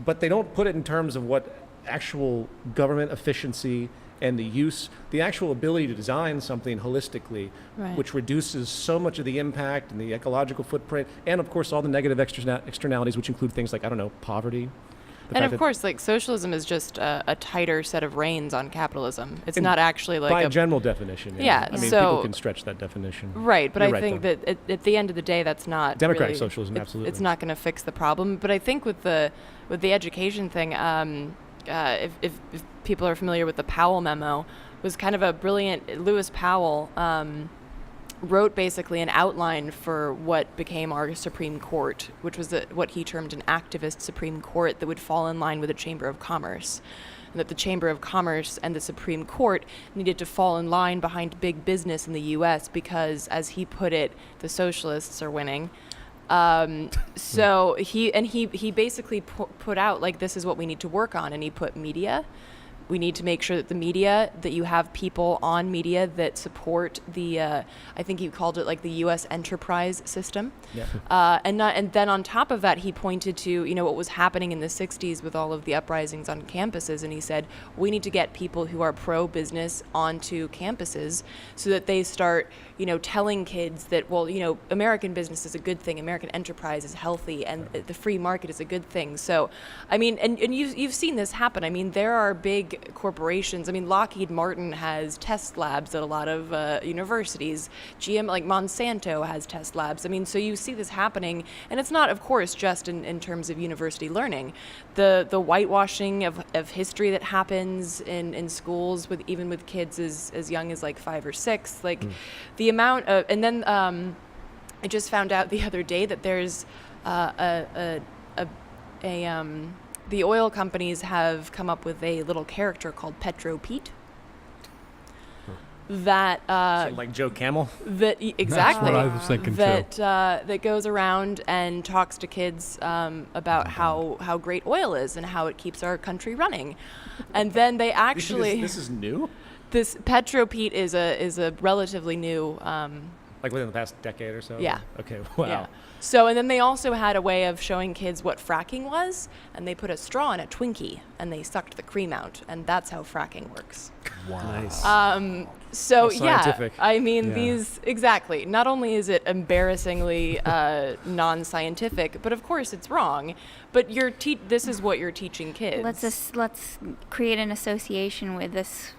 but they don't put it in terms of what actual government efficiency and the actual ability to design something holistically, Right. which reduces so much of the impact and the ecological footprint, and of course all the negative externalities, which include things like, poverty. And of course, like socialism is just a tighter set of reins on capitalism. It's In- not actually like by a general definition. Yeah, I mean, so- people can stretch that definition. right. But You're I right, think though. that at the end of the day, that's not Democratic really- socialism, absolutely. It's not going to fix the problem. But I think with the education thing, if people are familiar with the Powell memo, was kind of a brilliant. Lewis Powell wrote basically an outline for what became our Supreme Court, which was what he termed an activist Supreme Court that would fall in line with the Chamber of Commerce. And that the Chamber of Commerce and the Supreme Court needed to fall in line behind big business in the U.S. because, as he put it, the socialists are winning. So he basically put out, like, this is what we need to work on, and he put media. We need to make sure that the media, that you have people on media that support the, I think he called it like the U.S. enterprise system. Yeah. And then on top of that, he pointed to, what was happening in the 60s with all of the uprisings on campuses. And he said, we need to get people who are pro-business onto campuses so that they start, telling kids that, well, American business is a good thing. American enterprise is healthy, and the free market is a good thing. So, I mean, and you've seen this happen. I mean, there are big corporations. I mean, Lockheed Martin has test labs at a lot of universities. GM, like Monsanto, has test labs. I mean, so you see this happening, and it's not, of course, just in terms of university learning. The whitewashing of history that happens in schools even with kids as young as like 5 or 6, like the amount of, and then I just found out the other day that there's the oil companies have come up with a little character called Petro Pete. That like Joe Camel. exactly That's what I was thinking too. That goes around and talks to kids about how great oil is and how it keeps our country running, and then they actually This is new. this Petro Pete is a relatively new. Like within the past decade or so. Yeah. Okay. Wow. Yeah. So, and then they also had a way of showing kids what fracking was, and they put a straw in a Twinkie, and they sucked the cream out, and that's how fracking works. Wow. Nice. So, How scientific. I mean, Yeah. these, exactly. Not only is it embarrassingly non-scientific, but of course it's wrong, but this is what you're teaching kids. Let's create an association with this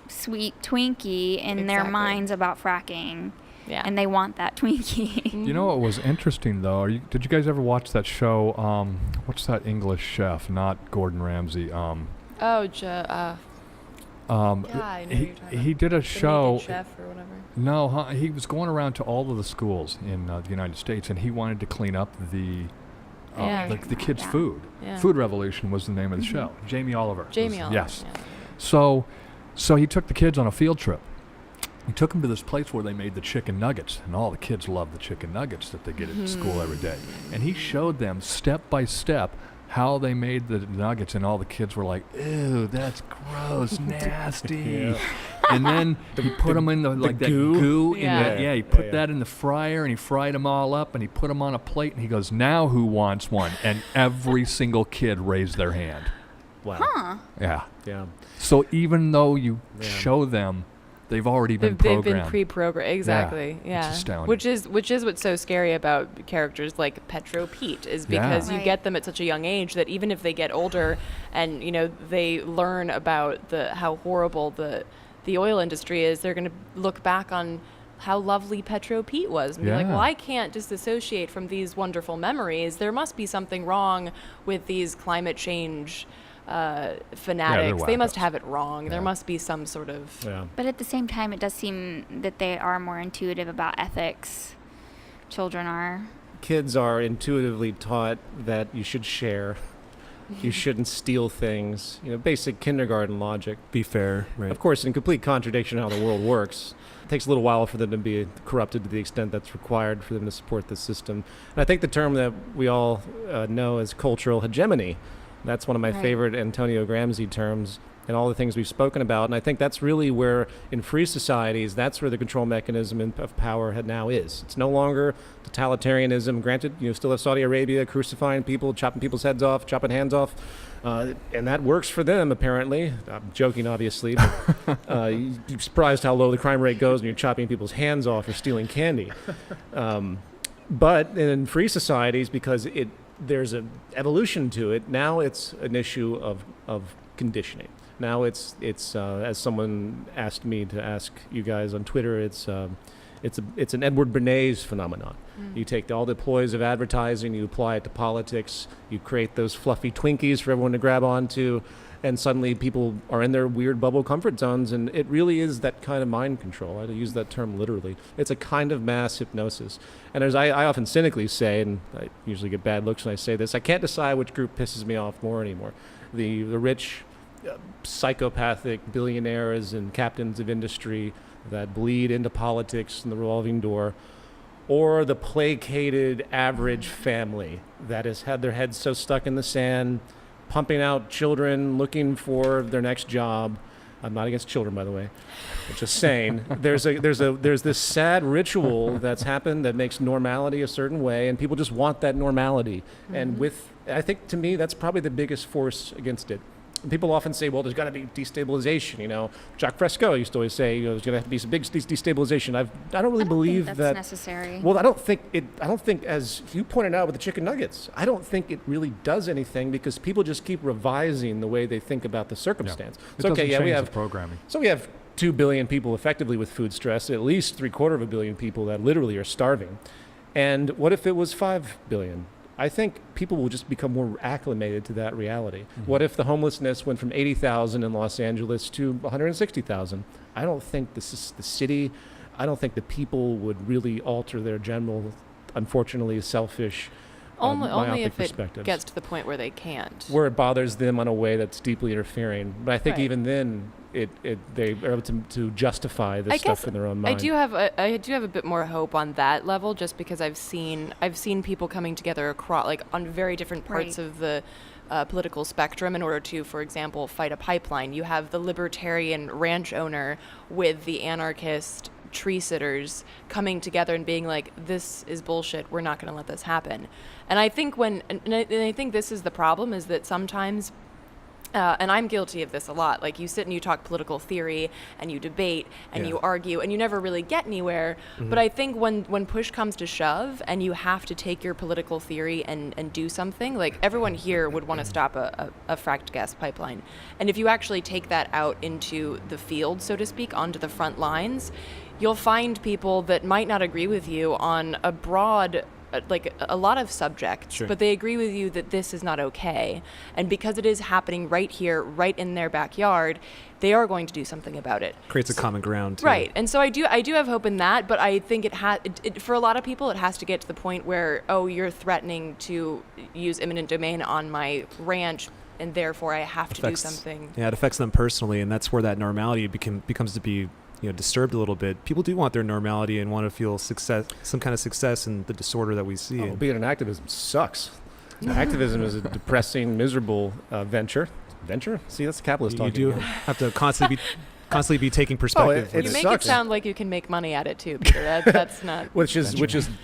sweet Twinkie in their Exactly. minds about fracking. Yeah. And they want that Twinkie. You know what was interesting though? Did you guys ever watch that show? What's that English chef? Not Gordon Ramsay. I know he, you're talking he about did a the show. Naked Chef or whatever. No, he was going around to all of the schools in the United States, and he wanted to clean up the kids' Yeah. food. Yeah. Food Revolution was the name of the show. Jamie Oliver. Jamie Oliver. Yes. Yeah. So he took the kids on a field trip. He took them to this place where they made the chicken nuggets, and all the kids love the chicken nuggets that they get at school every day. And he showed them step by step how they made the nuggets, and all the kids were like, "Ew, that's gross, nasty." Yeah. And then he put them in the goo? goo. Yeah. He put that in the fryer, and he fried them all up, and he put them on a plate, and he goes, "Now who wants one?" And every single kid raised their hand. Wow. Huh. Yeah. Yeah. So even though you Yeah. show them, they've already been They've programmed. been pre-programmed, exactly. Yeah, astounding. Which is what's so scary about characters like Petro Pete is because you Right. get them at such a young age that even if they get older and they learn about how horrible the oil industry is, they're going to look back on how lovely Petro Pete was and be like, Yeah. well, I can't disassociate from these wonderful memories. There must be something wrong with these climate change fanatics. They must wackos. have it wrong. There Yeah. must be some sort of Yeah. But at the same time, it does seem that they are more intuitive about ethics. Children are. Kids are intuitively taught that you should share. You shouldn't steal things. Basic kindergarten logic. Be fair, right? Of course, in complete contradiction to how the world works. It takes a little while for them to be corrupted to the extent that's required for them to support the system. And I think the term that we all know as cultural hegemony, that's one of my Right. favorite Antonio Gramsci terms and all the things we've spoken about. And I think that's really where, in free societies, that's where the control mechanism of power now is. It's no longer totalitarianism. Granted, still have Saudi Arabia crucifying people, chopping people's heads off, chopping hands off. And that works for them, apparently. I'm joking, obviously. But, you're surprised how low the crime rate goes when you're chopping people's hands off or stealing candy. But in free societies, because there's an evolution to it, now it's an issue of conditioning. Now it's as someone asked me to ask you guys on Twitter, it's an Edward Bernays phenomenon. You take all the ploys of advertising, you apply it to politics, you create those fluffy Twinkies for everyone to grab onto, and suddenly people are in their weird bubble comfort zones, and it really is that kind of mind control. I use that term literally. It's a kind of mass hypnosis. And as I often cynically say, and I usually get bad looks when I say this, I can't decide which group pisses me off more anymore. The rich, psychopathic billionaires and captains of industry that bleed into politics and the revolving door, or the placated average family that has had their heads so stuck in the sand, pumping out children, looking for their next job. I'm not against children, by the way. I'm just saying there's this sad ritual that's happened that makes normality a certain way, and people just want that normality. And I think to me that's probably the biggest force against it. And people often say, well, there's got to be destabilization. Jacques Fresco used to always say, there's going to have to be some big destabilization. I don't really believe that's that. necessary. Well, I don't think, as you pointed out with the chicken nuggets, I don't think it really does anything because people just keep revising the way they think about the circumstance. It It's okay, doesn't yeah, we change have the programming. So we have 2 billion people effectively with food stress, at least 3/4 of a billion people that literally are starving. And what if it was 5 billion? I think people will just become more acclimated to that reality. What if the homelessness went from 80,000 in Los Angeles to 160,000? I don't think the city, I don't think the people would really alter their general, unfortunately, selfish, only myopic if it perspectives. gets to the point where they can't. Where it bothers them in a way that's deeply interfering. But I think Right. even then, they are able to justify this I stuff guess in their own mind. I do have a bit more hope on that level, just because I've seen people coming together across, like, on very different parts Right. of the political spectrum in order to, for example, fight a pipeline. You have the libertarian ranch owner with the anarchist tree sitters coming together and being like, this is bullshit, we're not going to let this happen. And I think I think this is the problem, is that sometimes and I'm guilty of this a lot. Like, you sit and you talk political theory and you debate and Yeah. you argue and you never really get anywhere. But I think when push comes to shove and you have to take your political theory and do something, like, everyone here would want to stop a fracked gas pipeline. And if you actually take that out into the field, so to speak, onto the front lines, you'll find people that might not agree with you on a broad like a lot of subjects, Sure. but they agree with you that this is not okay. And because it is happening right here, right in their backyard, they are going to do something about it. Creates a common ground. Too. Right. And so I do have hope in that, but I think for a lot of people, it has to get to the point where, oh, you're threatening to use eminent domain on my ranch, and therefore I have to do something. Yeah, it affects them personally, and that's where that normality becomes to be disturbed a little bit. People do want their normality and want to feel success, some kind of success in the disorder that we see. Oh, being an activist sucks. Activism is a depressing, miserable venture. See, that's the capitalist You talking. do again. have to constantly be taking perspective. it You make sucks. it sound like you can make money at it too, Peter. That's not. Which is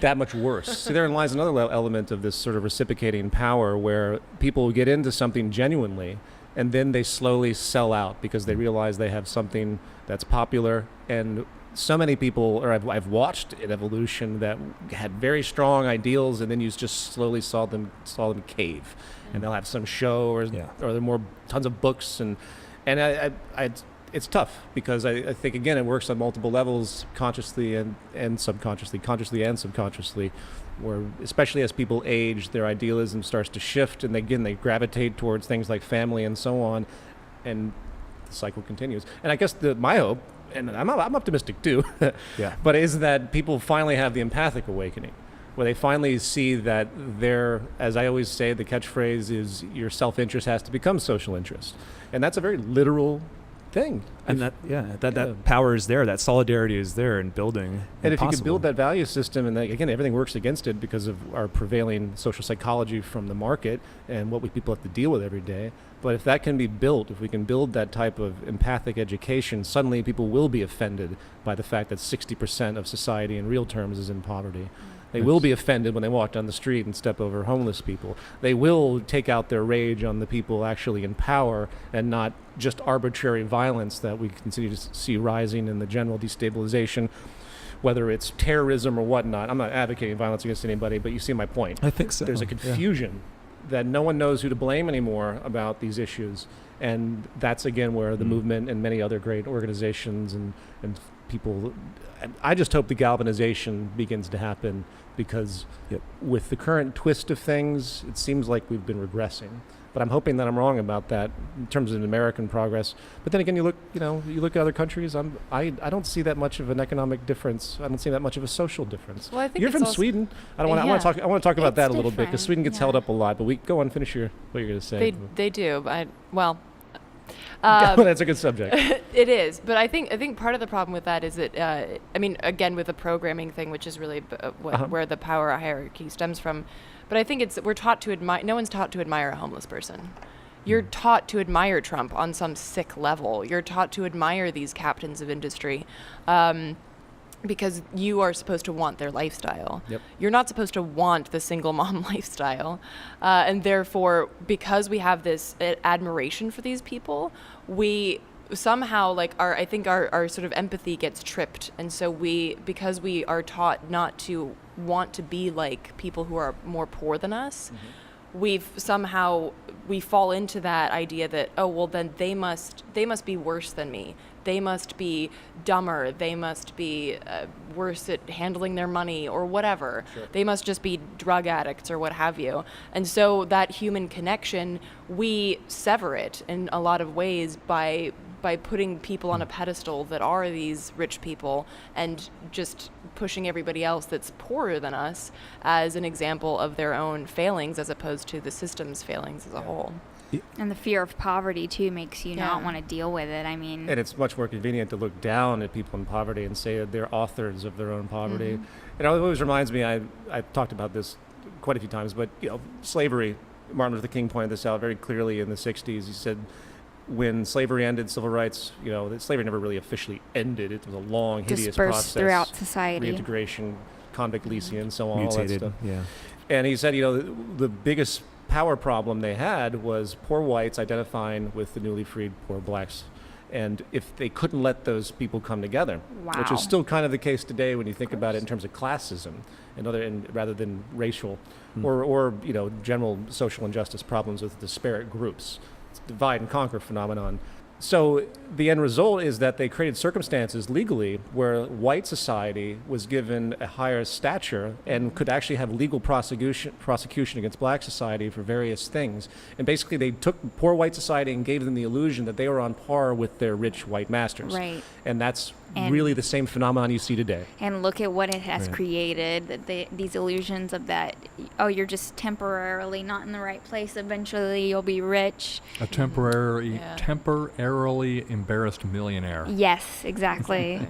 that much worse. See, therein lies another element of this sort of reciprocating power, where people get into something genuinely, and then they slowly sell out because they realize they have something that's popular. And so many people, or I've watched an evolution that had very strong ideals, and then you just slowly saw them cave, and they'll have some show or there are more tons of books, and I it's tough because I think again it works on multiple levels, consciously and subconsciously, where especially as people age, their idealism starts to shift, and they gravitate towards things like family and so on, and the cycle continues. And I guess my hope, and I'm optimistic too, but is that people finally have the empathic awakening, where they finally see that as I always say, the catchphrase is your self-interest has to become social interest. And that's a very literal thing. And that power is there, that solidarity is there in building. And if you could build that value system, and again, everything works against it because of our prevailing social psychology from the market and what people have to deal with every day. But if that can be built, if we can build that type of empathic education, suddenly people will be offended by the fact that 60% of society in real terms is in poverty. They will be offended when they walk down the street and step over homeless people. They will take out their rage on the people actually in power, and not just arbitrary violence that we continue to see rising in the general destabilization, whether it's terrorism or whatnot. I'm not advocating violence against anybody, but you see my point. I think so. There's a confusion that no one knows who to blame anymore about these issues. And that's, again, where the movement and many other great organizations and people, I just hope the galvanization begins to happen, because with the current twist of things, it seems like we've been regressing. But I'm hoping that I'm wrong about that in terms of American progress. But then again, you look at other countries. I don't see that much of an economic difference. I don't see that much of a social difference. Well, I think you're it's from also Sweden. I want to talk about that a little bit, because Sweden gets held different, up a lot. But go on, finish what you're going to say. They do. That's a good subject. It is, but I think part of the problem with that is that again, with the programming thing, which is really where the power hierarchy stems from. But I think we're taught to admire. No one's taught to admire a homeless person. You're taught to admire Trump on some sick level. You're taught to admire these captains of industry, because you are supposed to want their lifestyle. Yep. You're not supposed to want the single mom lifestyle. And therefore, because we have this admiration for these people, we somehow our sort of empathy gets tripped. And so because we are taught not to want to be like people who are more poor than us, we fall into that idea that, oh, well, then they must be worse than me. They must be dumber. They must be worse at handling their money or whatever. Sure. They must just be drug addicts or what have you. And so that human connection, we sever it in a lot of ways by putting people on a pedestal that are these rich people, and just pushing everybody else that's poorer than us as an example of their own failings, as opposed to the system's failings as a whole. And the fear of poverty, too, makes you not want to deal with it. I mean... And it's much more convenient to look down at people in poverty and say that they're authors of their own poverty. It always reminds me, I've talked about this quite a few times, but slavery, Martin Luther King pointed this out very clearly in the 60s. He said, when slavery ended, civil rights, that slavery never really officially ended. It was a long, hideous dispersed process. Throughout society. Reintegration, convict leasing, and so on, Mutated, all that stuff. yeah. And he said, the biggest power problem they had was poor whites identifying with the newly freed poor blacks. And if they couldn't let those people come together, which is still kind of the case today when you think about it in terms of classism and rather than racial or general social injustice problems with disparate groups. It's a divide and conquer phenomenon. So the end result is that they created circumstances legally where white society was given a higher stature and could actually have legal prosecution against black society for various things. And basically they took poor white society and gave them the illusion that they were on par with their rich white masters. Right. And that's And- really the same phenomenon you see today. And look at what it has Right. created, these illusions of that, oh, you're just temporarily not in the right place. Eventually you'll be rich. A temporarily Yeah. temporarily embarrassed millionaire. Yes, exactly.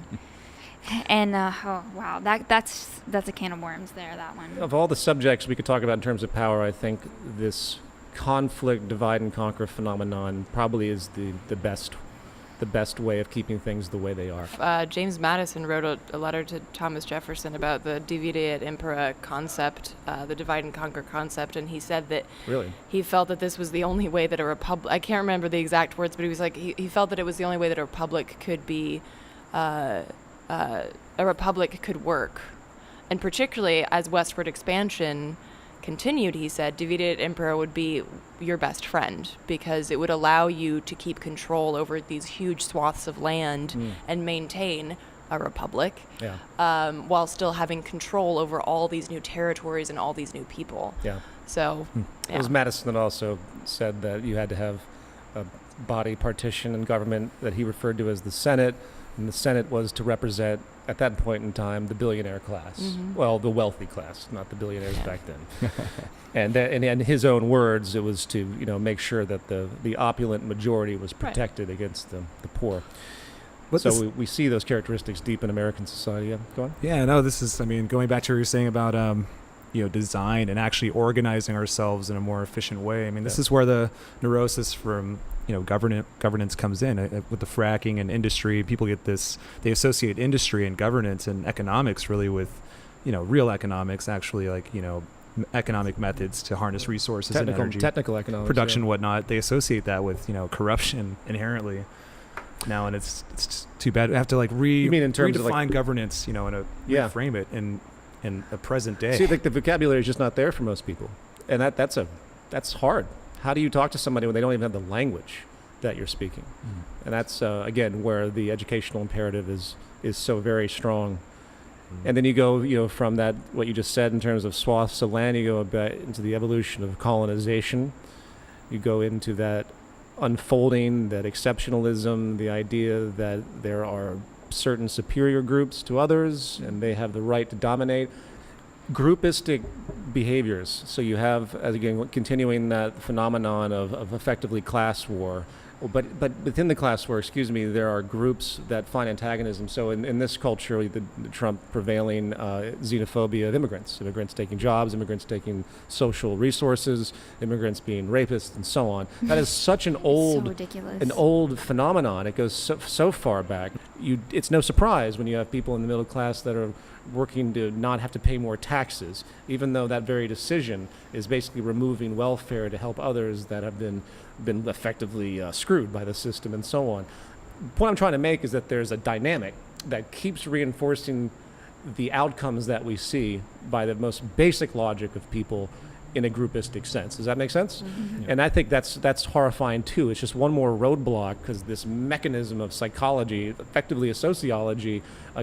And, oh, wow, that's a can of worms there, that one. Of all the subjects we could talk about in terms of power, I think this conflict, divide and conquer phenomenon probably is the best way of keeping things the way they are. James Madison wrote a letter to Thomas Jefferson about the divide et impera concept, the divide and conquer concept, and he said that Really? he felt that this was the only way that a republic, I can't remember the exact words, but he was like, he felt that it was the only way that a republic could be, a republic could work. And particularly as westward expansion continued, he said, divide et impera would be your best friend because it would allow you to keep control over these huge swaths of land and maintain a republic Yeah. while still having control over all these new territories and all these new people. Yeah. So, It was Madison that also said that you had to have a body partition in government that he referred to as the Senate, and the Senate was to represent, at that point in time, the billionaire class. Mhm. Well, the wealthy class, not the billionaires Yeah. back then. And in his own words, it was to make sure that the opulent majority was protected against the poor. But So this- we see those characteristics deep in American society. Yeah, go on. Yeah, no, this is, I mean, going back to what you were saying about, design and actually organizing ourselves in a more efficient way. I mean, this Yeah. is where the neurosis from, governance comes in. With the fracking and industry, people get this, they associate industry and governance and economics really with, real economics, actually, like, economic methods to harness resources and energy. Technical economics. Production, yeah. whatnot. They associate that with, corruption inherently now, and it's just too bad. We have to You mean in terms of, redefine like- governance, and Yeah. reframe it in a present day. See, the vocabulary is just not there for most people, and that's hard. How do you talk to somebody when they don't even have the language that you're speaking? And that's again where the educational imperative is so very strong. And then you go, from that what you just said in terms of swaths of land, you go a bit into the evolution of colonization. You go into that unfolding, that exceptionalism, the idea that there are certain superior groups to others and they have the right to dominate. Groupistic behaviors. So you have, as again, continuing that phenomenon of effectively class war. But within the class war, there are groups that find antagonism. So in this culture, the Trump prevailing xenophobia of immigrants taking jobs, immigrants taking social resources, immigrants being rapists, and so on. That is such an So old ridiculous. phenomenon. It goes so far back. It's no surprise when you have people in the middle class that are working to not have to pay more taxes, even though that very decision is basically removing welfare to help others that have been effectively screwed by the system and so on. The point I'm trying to make is that there's a dynamic that keeps reinforcing the outcomes that we see by the most basic logic of people in a groupistic sense. Does that make sense? Yeah. And I think that's horrifying too. It's just one more roadblock because this mechanism of psychology, effectively a sociology,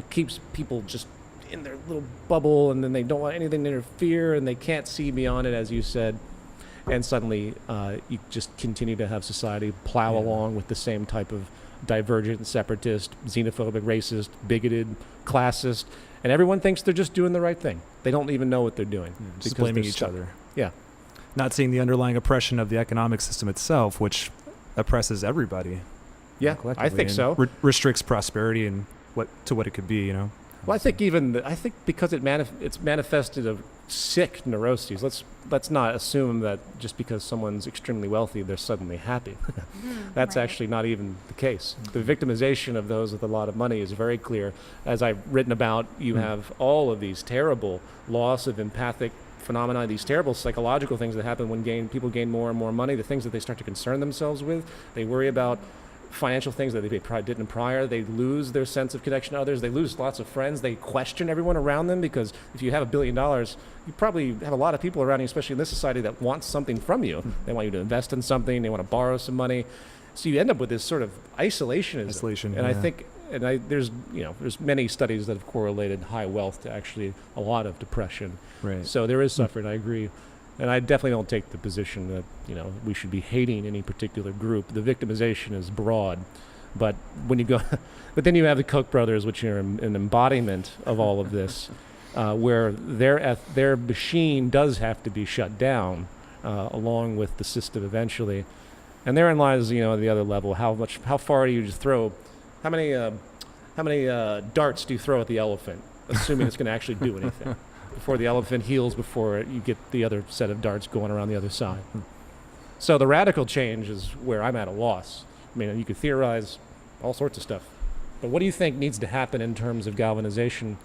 keeps people just in their little bubble, and then they don't want anything to interfere, and they can't see beyond it, as you said. And suddenly, you just continue to have society plow along with the same type of divergent, separatist, xenophobic, racist, bigoted, classist, and everyone thinks they're just doing the right thing. They don't even know what they're doing. Just because blaming they're each stuck. other. Yeah. Not seeing the underlying oppression of the economic system itself, which oppresses everybody. Yeah, I collectively, think and so. Restricts prosperity and what it could be. Well, I think because it's manifested of sick neuroses. Let's not assume that just because someone's extremely wealthy, they're suddenly happy. That's Right. actually not even the case. The victimization of those with a lot of money is very clear. As I've written about, you have all of these terrible loss of empathic phenomena, these terrible psychological things that happen when people gain more and more money, the things that they start to concern themselves with. They worry about financial things that they probably didn't prior. They lose their sense of connection to others. They lose lots of friends. They question everyone around them because if you have $1 billion, you probably have a lot of people around you, especially in this society, that want something from you. They want you to invest in something. They want to borrow some money. So you end up with this sort of isolationism. Isolation, And I yeah. think, there's many studies that have correlated high wealth to actually a lot of depression. Right. So there is suffering, I agree. And I definitely don't take the position that, we should be hating any particular group. The victimization is broad. But when you go, but then you have the Koch brothers, which are an embodiment of all of this, where their machine does have to be shut down, along with the system eventually. And therein lies, the other level. How far do you just throw? How many darts do you throw at the elephant, assuming it's going to actually do anything, before the elephant heals, before you get the other set of darts going around the other side? So the radical change is where I'm at a loss. I mean, you could theorize all sorts of stuff, but what do you think needs to happen in terms of galvanization,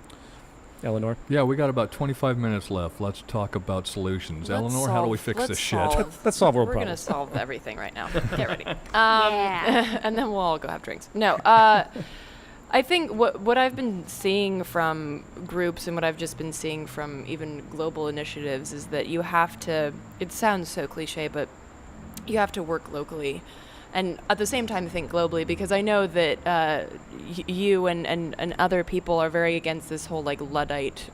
Eleanor? Yeah, we got about 25 minutes left. Let's talk about solutions. Eleanor, how do we fix this shit? Let's solve world We're going to problems. solve everything right now. Get ready. Yeah. And then we'll all go have drinks. No, I think what I've been seeing from groups and what I've just been seeing from even global initiatives is that you have to, it sounds so cliche, but you have to work locally. And at the same time, think globally, because I know that you and other people are very against this whole like Luddite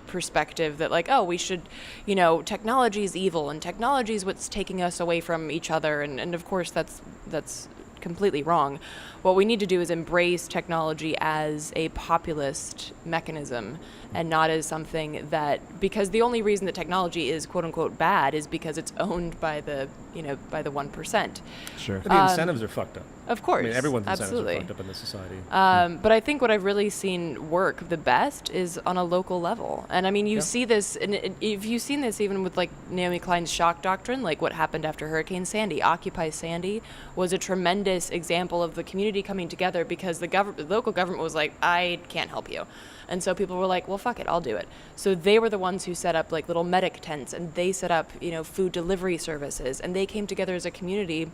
perspective that like, oh, we should, technology is evil and technology is what's taking us away from each other. And of course, that's completely wrong. What we need to do is embrace technology as a populist mechanism and not as something that, because the only reason that technology is quote unquote bad is because it's owned by the 1%. Sure. But the incentives are fucked up. Of course. I mean, everyone's absolutely. incentives are fucked up in this society. But I think what I've really seen work the best is on a local level. And I mean, you see this, and if you've seen this even with like Naomi Klein's shock doctrine, like what happened after Hurricane Sandy, Occupy Sandy was a tremendous example of the community coming together because the local government was like, I can't help you. And so people were like, well, fuck it, I'll do it. So they were the ones who set up like little medic tents, and they set up, food delivery services, and they came together as a community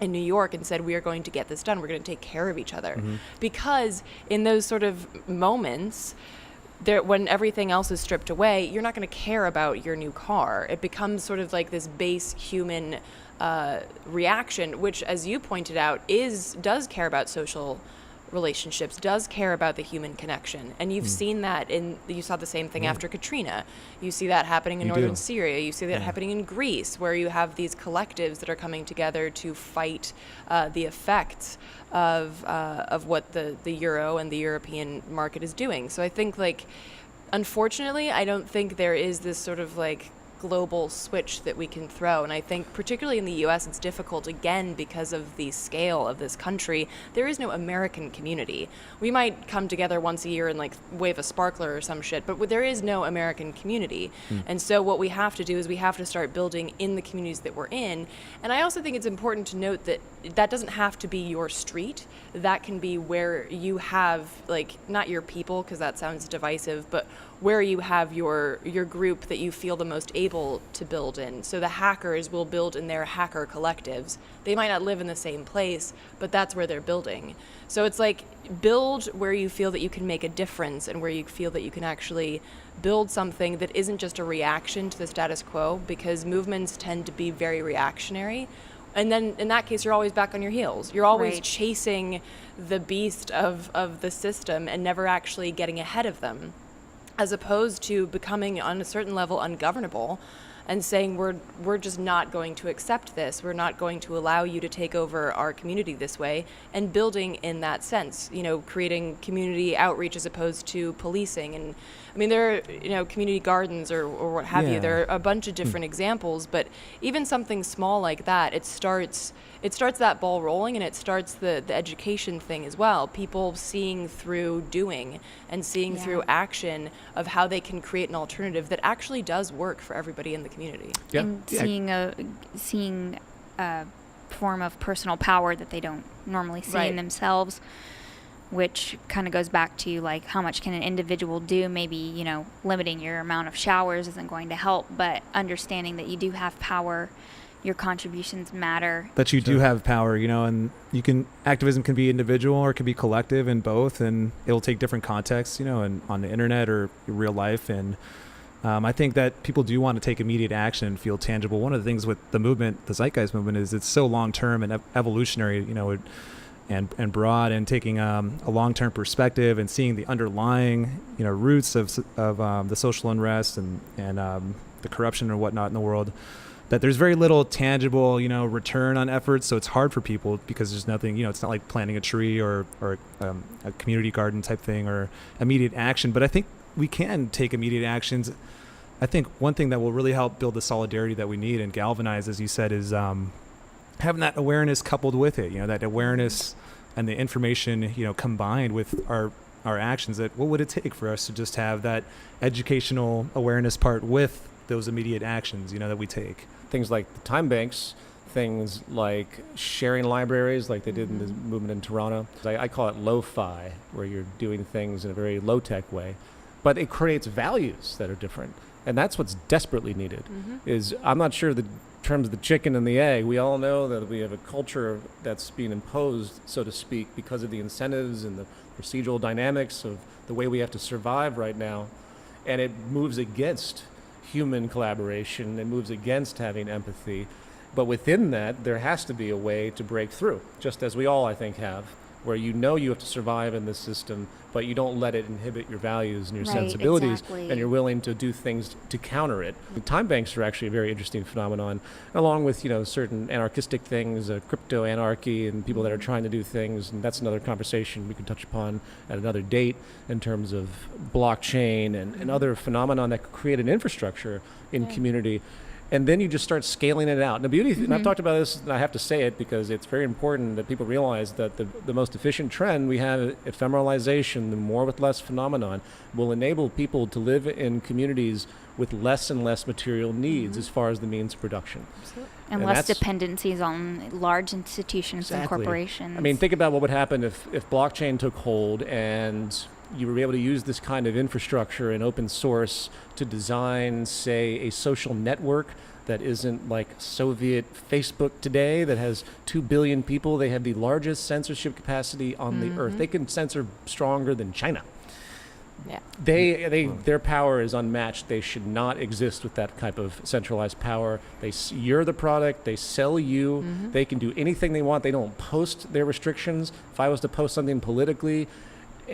in New York and said, we are going to get this done. We're going to take care of each other. Mm-hmm. Because in those sort of moments, when everything else is stripped away, you're not going to care about your new car. It becomes sort of like this base human reaction, which, as you pointed out, does care about social relationships, does care about the human connection. And you've seen that you saw the same thing after Katrina. You see that happening in northern Syria. You see that happening in Greece, where you have these collectives that are coming together to fight the effects of what the euro and the European market is doing. So I think, like, unfortunately, I don't think there is this sort of like global switch that we can throw. And I think particularly in the US it's difficult, again, because of the scale of this country. There is no American community. We might come together once a year and like wave a sparkler or some shit, but there is no American community. And so what we have to do is we have to start building in the communities that we're in. And I also think it's important to note that that doesn't have to be your street. That can be where you have, like, not your people, because that sounds divisive, but where you have your group that you feel the most able to build in. So the hackers will build in their hacker collectives. They might not live in the same place, but that's where they're building. So it's like, build where you feel that you can make a difference and where you feel that you can actually build something that isn't just a reaction to the status quo, because movements tend to be very reactionary. And then in that case, you're always back on your heels. You're always chasing the beast of the system and never actually getting ahead of them, as opposed to becoming, on a certain level, ungovernable and saying, we're just not going to accept this. We're not going to allow you to take over our community this way, and building in that sense, creating community outreach as opposed to policing. And I mean, there are, community gardens or what have you. There are a bunch of different examples, but even something small like that, it starts that ball rolling, and it starts the education thing as well. People seeing through doing and seeing through action of how they can create an alternative that actually does work for everybody in the community. Yeah. And seeing a form of personal power that they don't normally see in themselves, which kind of goes back to like, how much can an individual do? Maybe, limiting your amount of showers isn't going to help, but understanding that you do have power, your contributions matter. That you do have power, and activism can be individual or it can be collective, and both, and it'll take different contexts, and on the internet or real life. And I think that people do want to take immediate action and feel tangible. One of the things with the movement, the Zeitgeist movement, is it's so long-term and evolutionary, and broad, and taking a long-term perspective and seeing the underlying, roots of the social unrest and the corruption and whatnot in the world. That there's very little tangible, return on efforts. So it's hard for people because there's nothing, it's not like planting a tree or a community garden type thing or immediate action. But I think we can take immediate actions. I think one thing that will really help build the solidarity that we need and galvanize, as you said, is having that awareness coupled with it. That awareness and the information, combined with our actions. That what would it take for us to just have that educational awareness part with those immediate actions, that we take. Things like the time banks, things like sharing libraries like they did in the movement in Toronto. I call it lo-fi, where you're doing things in a very low-tech way, but it creates values that are different. And that's what's desperately needed. Is I'm not sure the terms of the chicken and the egg. We all know that we have a culture that's being imposed, so to speak, because of the incentives and the procedural dynamics of the way we have to survive right now. And it moves against human collaboration. It moves against having empathy. But within that, there has to be a way to break through, just as we all, I think, have, where you have to survive in this system, but you don't let it inhibit your values and your sensibilities, exactly. and you're willing to do things to counter it. The time banks are actually a very interesting phenomenon, along with certain anarchistic things, crypto anarchy, and people that are trying to do things, and that's another conversation we can touch upon at another date in terms of blockchain and other phenomenon that could create an infrastructure in community. And then you just start scaling it out. And the beauty, and I've talked about this, and I have to say it because it's very important that people realize that the most efficient trend we have, ephemeralization, the more with less phenomenon, will enable people to live in communities with less and less material needs as far as the means of production. And less dependencies on large institutions and corporations. I mean, think about what would happen if blockchain took hold and you were able to use this kind of infrastructure and open source to design, say, a social network that isn't like Soviet Facebook today that has 2 billion people. They have the largest censorship capacity on the earth. They can censor stronger than China. Yeah. Their power is unmatched. They should not exist with that type of centralized power. You're the product. They sell you. They can do anything they want. They don't post their restrictions. If I was to post something politically,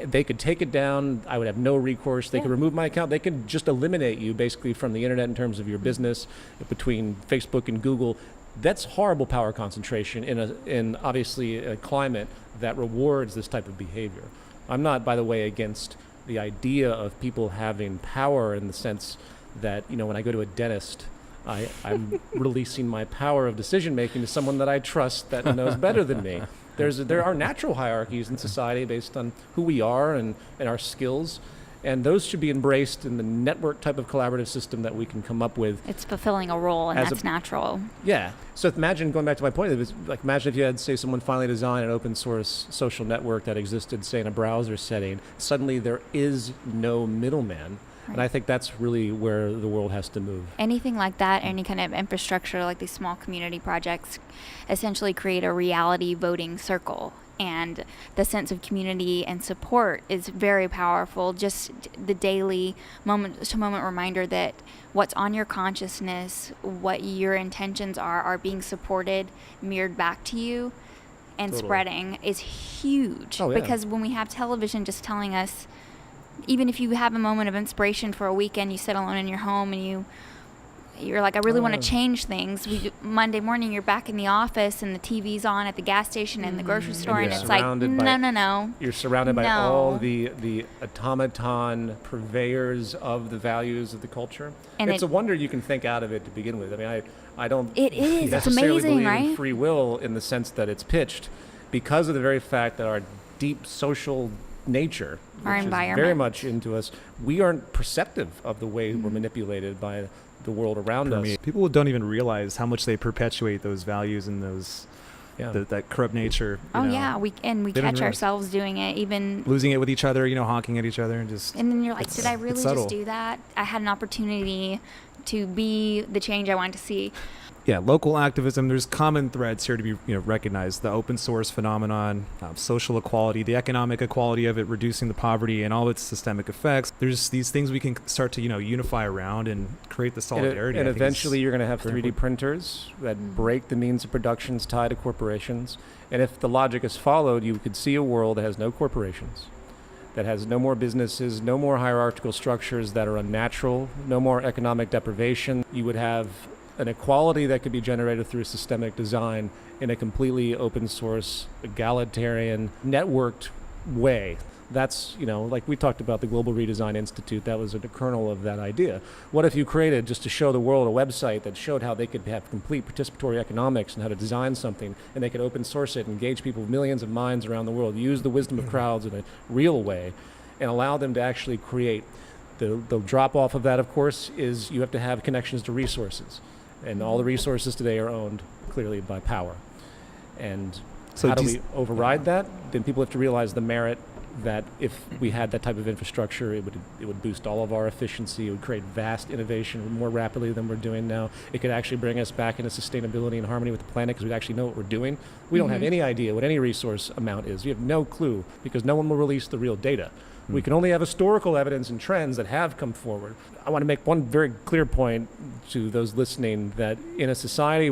they could take it down. I would have no recourse. They could remove my account. They could just eliminate you basically from the internet in terms of your business between Facebook and Google. That's horrible power concentration in obviously a climate that rewards this type of behavior. I'm not, by the way, against the idea of people having power in the sense that, when I go to a dentist, I'm releasing my power of decision making to someone that I trust that knows better than me. There are natural hierarchies in society based on who we are and our skills, and those should be embraced in the network type of collaborative system that we can come up with. It's fulfilling a role, and that's natural. Yeah. So imagine, going back to my point, imagine if you had, say, someone finally design an open source social network that existed, say, in a browser setting. Suddenly there is no middleman. And I think that's really where the world has to move. Anything like that, any kind of infrastructure like these small community projects, essentially create a reality voting circle. And the sense of community and support is very powerful. Just the daily moment-to-moment reminder that what's on your consciousness, what your intentions are being supported, mirrored back to you, and spreading is huge. Oh, yeah. Because when we have television just telling us, even if you have a moment of inspiration for a weekend, you sit alone in your home and you're like, I really want to change things. Monday morning, you're back in the office and the TV's on at the gas station and the grocery store, and it's like, no. You're surrounded by all the automaton purveyors of the values of the culture. And it's a wonder you can think out of it to begin with. I mean, I don't necessarily believe in free will in the sense that it's pitched, because of the very fact that our deep social nature, our which environment, is very much into us, we aren't perceptive of the way we're manipulated by the world around us. People don't even realize how much they perpetuate those values and those that corrupt nature. We catch ourselves doing it, even losing it with each other, honking at each other, and then you're like, did I really just do that? I had an opportunity to be the change I wanted to see. Yeah, local activism. There's common threads here to be recognized: the open source phenomenon, social equality, the economic equality of it, reducing the poverty and all its systemic effects. There's these things we can start to unify around and create the solidarity. And I think eventually, you're going to have very 3D printers that break the means of productions tied to corporations. And if the logic is followed, you could see a world that has no corporations, that has no more businesses, no more hierarchical structures that are unnatural, no more economic deprivation. You would have an equality that could be generated through systemic design in a completely open source, egalitarian, networked way. That's, like we talked about the Global Redesign Institute, that was a kernel of that idea. What if you created, just to show the world, a website that showed how they could have complete participatory economics and how to design something, and they could open source it, engage people, millions of minds around the world, use the wisdom of crowds in a real way, and allow them to actually create. The drop off of that, of course, is you have to have connections to resources. And all the resources today are owned clearly by power. And so how do we override that? Then people have to realize the merit that if we had that type of infrastructure, it would boost all of our efficiency. It would create vast innovation more rapidly than we're doing now. It could actually bring us back into sustainability and harmony with the planet because we'd actually know what we're doing. We don't have any idea what any resource amount is. We have no clue because no one will release the real data. We can only have historical evidence and trends that have come forward. I want to make one very clear point to those listening, that in a society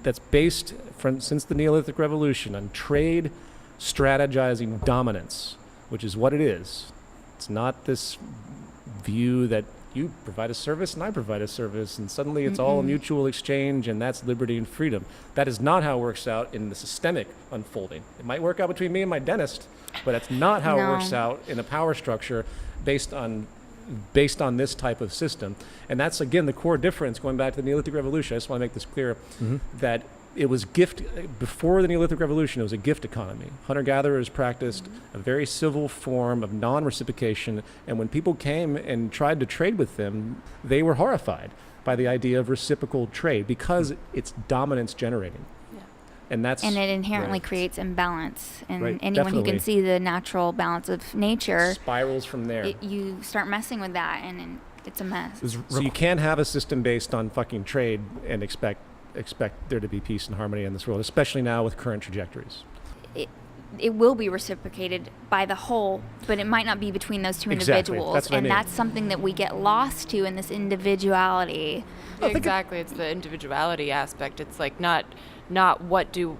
that's based since the Neolithic Revolution on trade strategizing dominance, which is what it is. It's not this view that you provide a service and I provide a service and suddenly it's all a mutual exchange and that's liberty and freedom. That is not how it works out in the systemic unfolding. It might work out between me and my dentist, but that's not how it works out in a power structure based on this type of system. And that's, again, the core difference, going back to the Neolithic Revolution. I just want to make this clear, that it was before the Neolithic Revolution, it was a gift economy. Hunter-gatherers practiced a very civil form of non-reciprocation, and when people came and tried to trade with them, they were horrified by the idea of reciprocal trade because it's dominance generating. And it inherently creates imbalance. And anyone definitely. who can see the natural balance of nature spirals from there. You start messing with that, and it's a mess. So you can't have a system based on fucking trade and expect there to be peace and harmony in this world, especially now with current trajectories. It will be reciprocated by the whole, but it might not be between those two individuals. That's what I mean. That's something that we get lost to in this individuality. Exactly, it's the individuality aspect. It's like not what do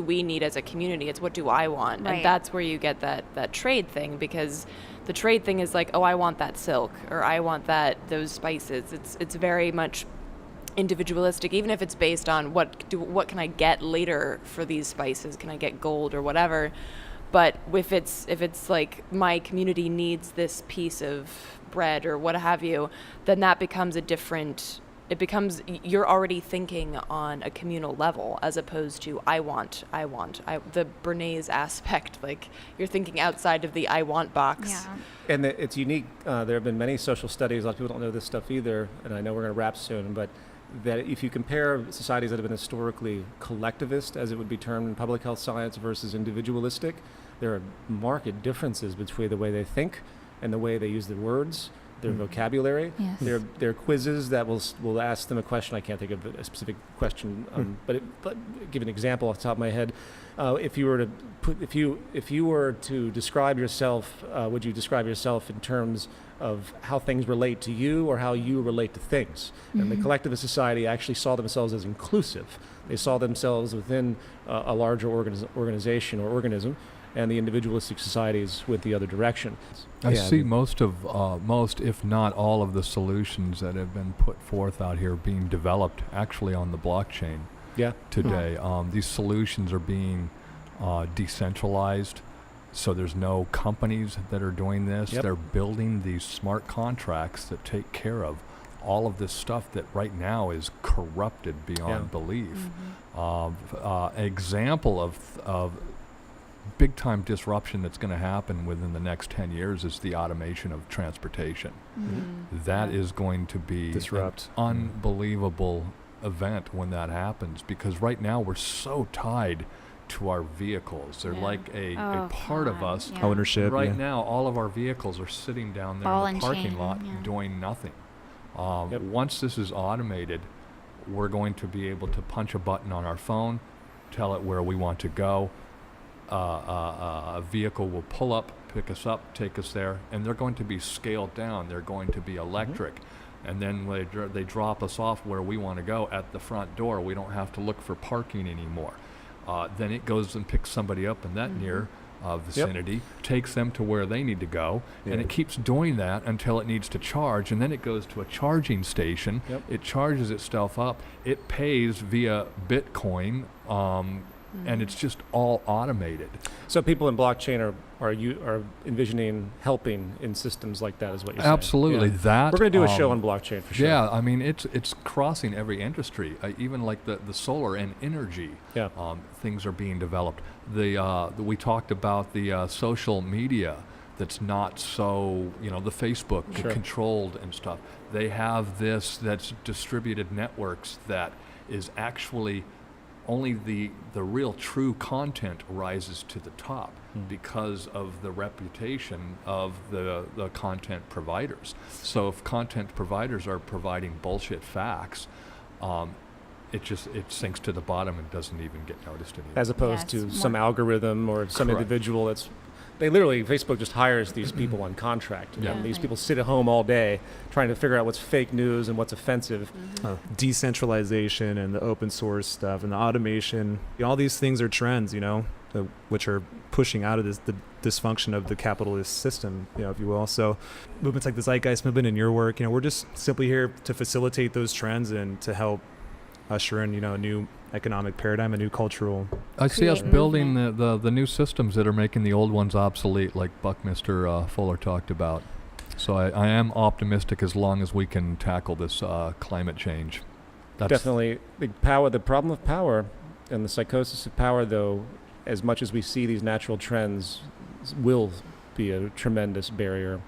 we need as a community, it's what do I want. Right. And that's where you get that trade thing, because the trade thing is like, oh, I want that silk, or I want those spices. It's very much individualistic, even if it's based on what can I get later for these spices, can I get gold or whatever. But if it's like my community needs this piece of bread or what have you, then that becomes you're already thinking on a communal level as opposed to I want, the Bernays aspect, like you're thinking outside of the I want box. Yeah. And it's unique. There have been many social studies, a lot of people don't know this stuff either, and I know we're going to wrap soon, but that if you compare societies that have been historically collectivist, as it would be termed in public health science, versus individualistic, there are marked differences between the way they think and the way they use their words, their vocabulary. Yes. There are quizzes that will ask them a question. I can't think of a specific question, but give an example off the top of my head. If you were to describe yourself, would you describe yourself in terms of how things relate to you or how you relate to things? And the collectivist society actually saw themselves as inclusive. They saw themselves within a larger organization or organism, and the individualistic societies went the other direction. I see most, if not all, of the solutions that have been put forth out here being developed actually on the blockchain today. These solutions are being decentralized, so there's no companies that are doing this. They're building these smart contracts that take care of all of this stuff that right now is corrupted beyond belief. Example of big time disruption that's going to happen within the next 10 years is the automation of transportation. That is going to be an unbelievable event when that happens, because right now we're so tied to our vehicles. They're like a part of us. Ownership. Right now, all of our vehicles are sitting down there Ball in the and parking chain, lot doing nothing. Once this is automated, we're going to be able to punch a button on our phone, tell it where we want to go. A vehicle will pull up, pick us up, take us there, and they're going to be scaled down. They're going to be electric. And then they drop us off where we want to go at the front door. We don't have to look for parking anymore. Then it goes and picks somebody up in that near vicinity, takes them to where they need to go, and it keeps doing that until it needs to charge, and then it goes to a charging station. It charges itself up. It pays via Bitcoin, and it's just all automated. So people in blockchain are envisioning helping in systems like that, is what you're saying? Absolutely. That we're going to do a show on blockchain for sure. Yeah, I mean it's crossing every industry. Even like the solar and energy, things are being developed. We talked about the social media that's not so, the Facebook controlled and stuff. They have this that's distributed networks that is actually only the real true content rises to the top because of the reputation of the content providers. So if content providers are providing bullshit facts, it sinks to the bottom and doesn't even get noticed anymore. As opposed to some algorithm or some individual that's... Facebook just hires these people on contract. And these people sit at home all day trying to figure out what's fake news and what's offensive. Decentralization and the open source stuff and the automation. All these things are trends, which are pushing out of the dysfunction of the capitalist system, if you will. So movements like the Zeitgeist movement and your work, we're just simply here to facilitate those trends and to help usher in, a new economic paradigm, a new cultural... I see us building the new systems that are making the old ones obsolete, like Buckminster Fuller talked about. So I am optimistic as long as we can tackle this climate change. That's definitely the problem of power and the psychosis of power, though, as much as we see these natural trends, will be a tremendous barrier.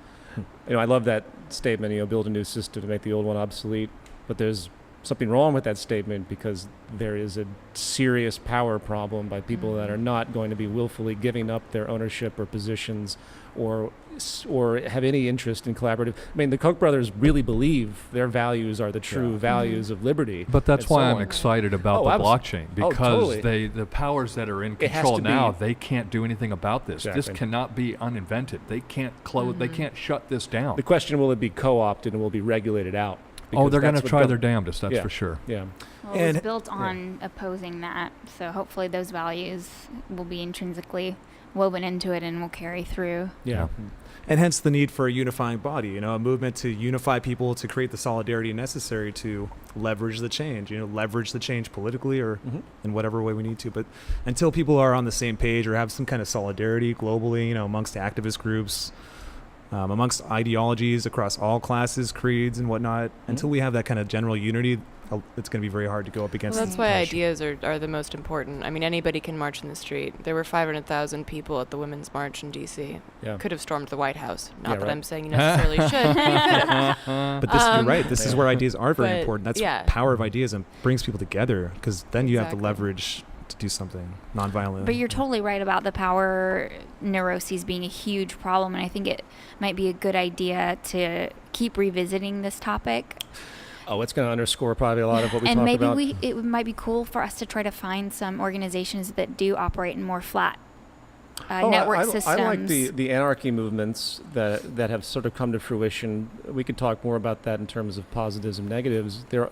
I love that statement, build a new system to make the old one obsolete, but there's something wrong with that statement because there is a serious power problem by people that are not going to be willfully giving up their ownership or positions or have any interest in collaborative. The Koch brothers really believe their values are the true values of liberty. But that's why I'm excited about the blockchain, because totally. the powers that are in control now, they can't do anything about this. Exactly. This cannot be uninvented. They can't close. They can't shut this down. The question, will it be co-opted and will it be regulated out? They're going to try their damnedest, that's for sure. Yeah. Well, it was built on opposing that, so hopefully those values will be intrinsically woven into it and will carry through. Yeah. And hence the need for a unifying body, a movement to unify people to create the solidarity necessary to leverage the change, leverage the change politically or in whatever way we need to. But until people are on the same page or have some kind of solidarity globally, amongst activist groups, amongst ideologies across all classes, creeds, and whatnot, until we have that kind of general unity, it's going to be very hard to go up against. Well, that's why ideas are the most important. Anybody can march in the street. There were 500,000 people at the Women's March in D.C. Could have stormed the White House. Not that I'm saying you necessarily should. But you're right. This is where ideas are very important. That's power of ideas and brings people together, because then you have the leverage to do something nonviolent. But you're totally right about the power neuroses being a huge problem, and I think it might be a good idea to keep revisiting this topic. It's going to underscore probably a lot of what we talked about. And maybe it might be cool for us to try to find some organizations that do operate in more flat network systems. I like the anarchy movements that have sort of come to fruition. We could talk more about that in terms of positives and negatives. There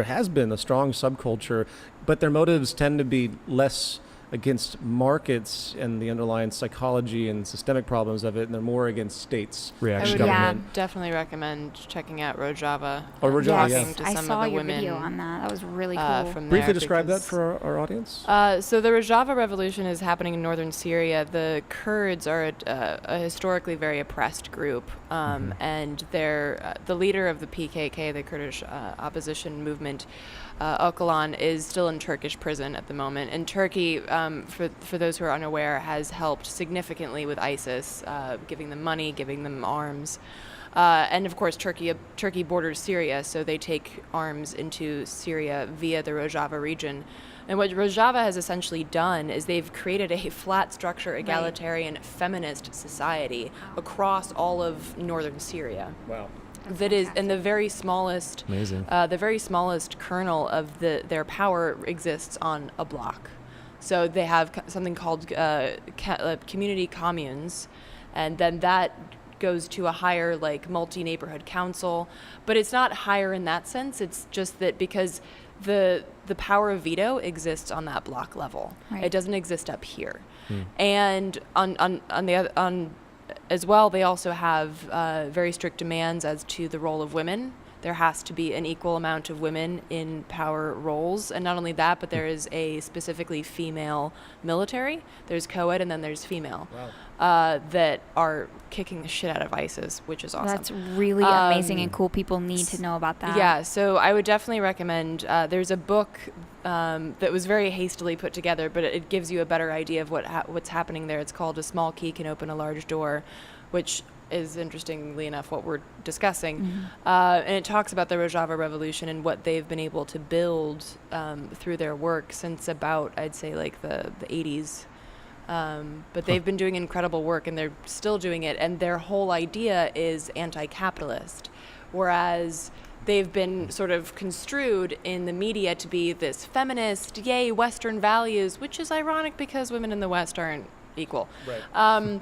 has been a strong subculture, but their motives tend to be less against markets and the underlying psychology and systemic problems of it, and they're more against states. Reaction. I would definitely recommend checking out Rojava. Rojava, yes. To I some saw of the your women, video on that. That was really cool. From Briefly describe that for our audience. So the Rojava revolution is happening in northern Syria. The Kurds are a historically very oppressed group, and they're the leader of the PKK, the Kurdish opposition movement. Öcalan is still in Turkish prison at the moment. And Turkey, for those who are unaware, has helped significantly with ISIS, giving them money, giving them arms. And of course, Turkey borders Syria, so they take arms into Syria via the Rojava region. And what Rojava has essentially done is they've created a flat structure, egalitarian, feminist society across all of northern Syria. Wow. That's that is, and fantastic. Amazing. the very smallest kernel of their power exists on a block. So they have something called community communes, and then that goes to a higher, like, multi-neighborhood council. But it's not higher in that sense. It's just that because the power of veto exists on that block level. Right. It doesn't exist up here. And on as well, they also have very strict demands as to the role of women. There has to be an equal amount of women in power roles. And not only that, but there is a specifically female military. There's co-ed and then there's female. That are kicking the shit out of ISIS, which is awesome. That's really amazing and cool. People need to know about that. Yeah, so I would definitely recommend, there's a book that was very hastily put together, but it gives you a better idea of what's happening there. It's called A Small Key Can Open a Large Door, which is, interestingly enough, what we're discussing. And it talks about the Rojava Revolution and what they've been able to build through their work since about, I'd say, like the 80s. But they've been doing incredible work, and they're still doing it, and their whole idea is anti-capitalist, whereas they've been sort of construed in the media to be this feminist, yay, Western values, which is ironic because women in the West aren't equal. Right.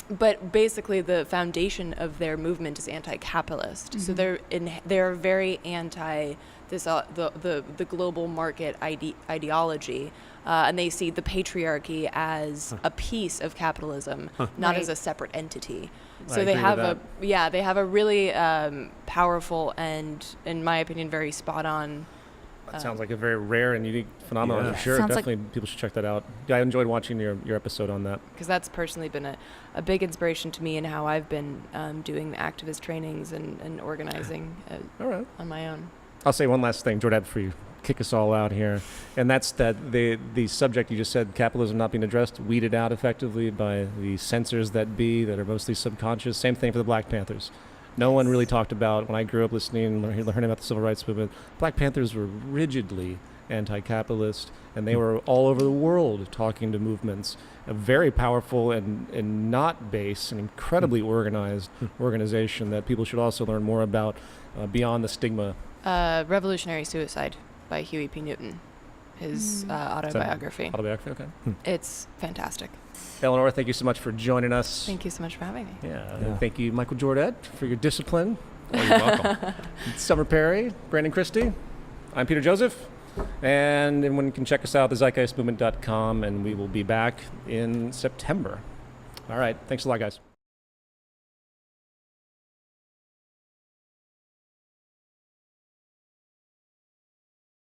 But basically, the foundation of their movement is anti-capitalist. So they're very anti this the global market ideology, and they see the patriarchy as a piece of capitalism, not Right. as a separate entity. I So they agree have with they have a really powerful and, in my opinion, very spot on. That sounds like a very rare and unique phenomenon Yeah. for sure. Sounds like- Definitely, people should check that out. Yeah, I enjoyed watching your episode on that. Because that's personally been a big inspiration to me in how I've been doing activist trainings and organizing All right. on my own. I'll say one last thing, Jordan, before you kick us all out here, and that's that the subject you just said, capitalism not being addressed, weeded out effectively by the censors that be that are mostly subconscious. Same thing for the Black Panthers. No one really talked about, when I grew up listening and learning about the civil rights movement, Black Panthers were rigidly anti-capitalist, and they were all over the world talking to movements. A very powerful and not base, an incredibly organized organization that people should also learn more about beyond the stigma. Revolutionary Suicide by Huey P. Newton, his autobiography. Autobiography, okay. It's fantastic. Eleanor, thank you so much for joining us. Thank you so much for having me. Yeah. Yeah. Thank you, Michael Jordan, for your discipline. Oh, you're welcome. Summer Perry, Brandon Christie. I'm Peter Joseph. And everyone can check us out at thezeitgeistmovement.com, and we will be back in September. All right. Thanks a lot, guys.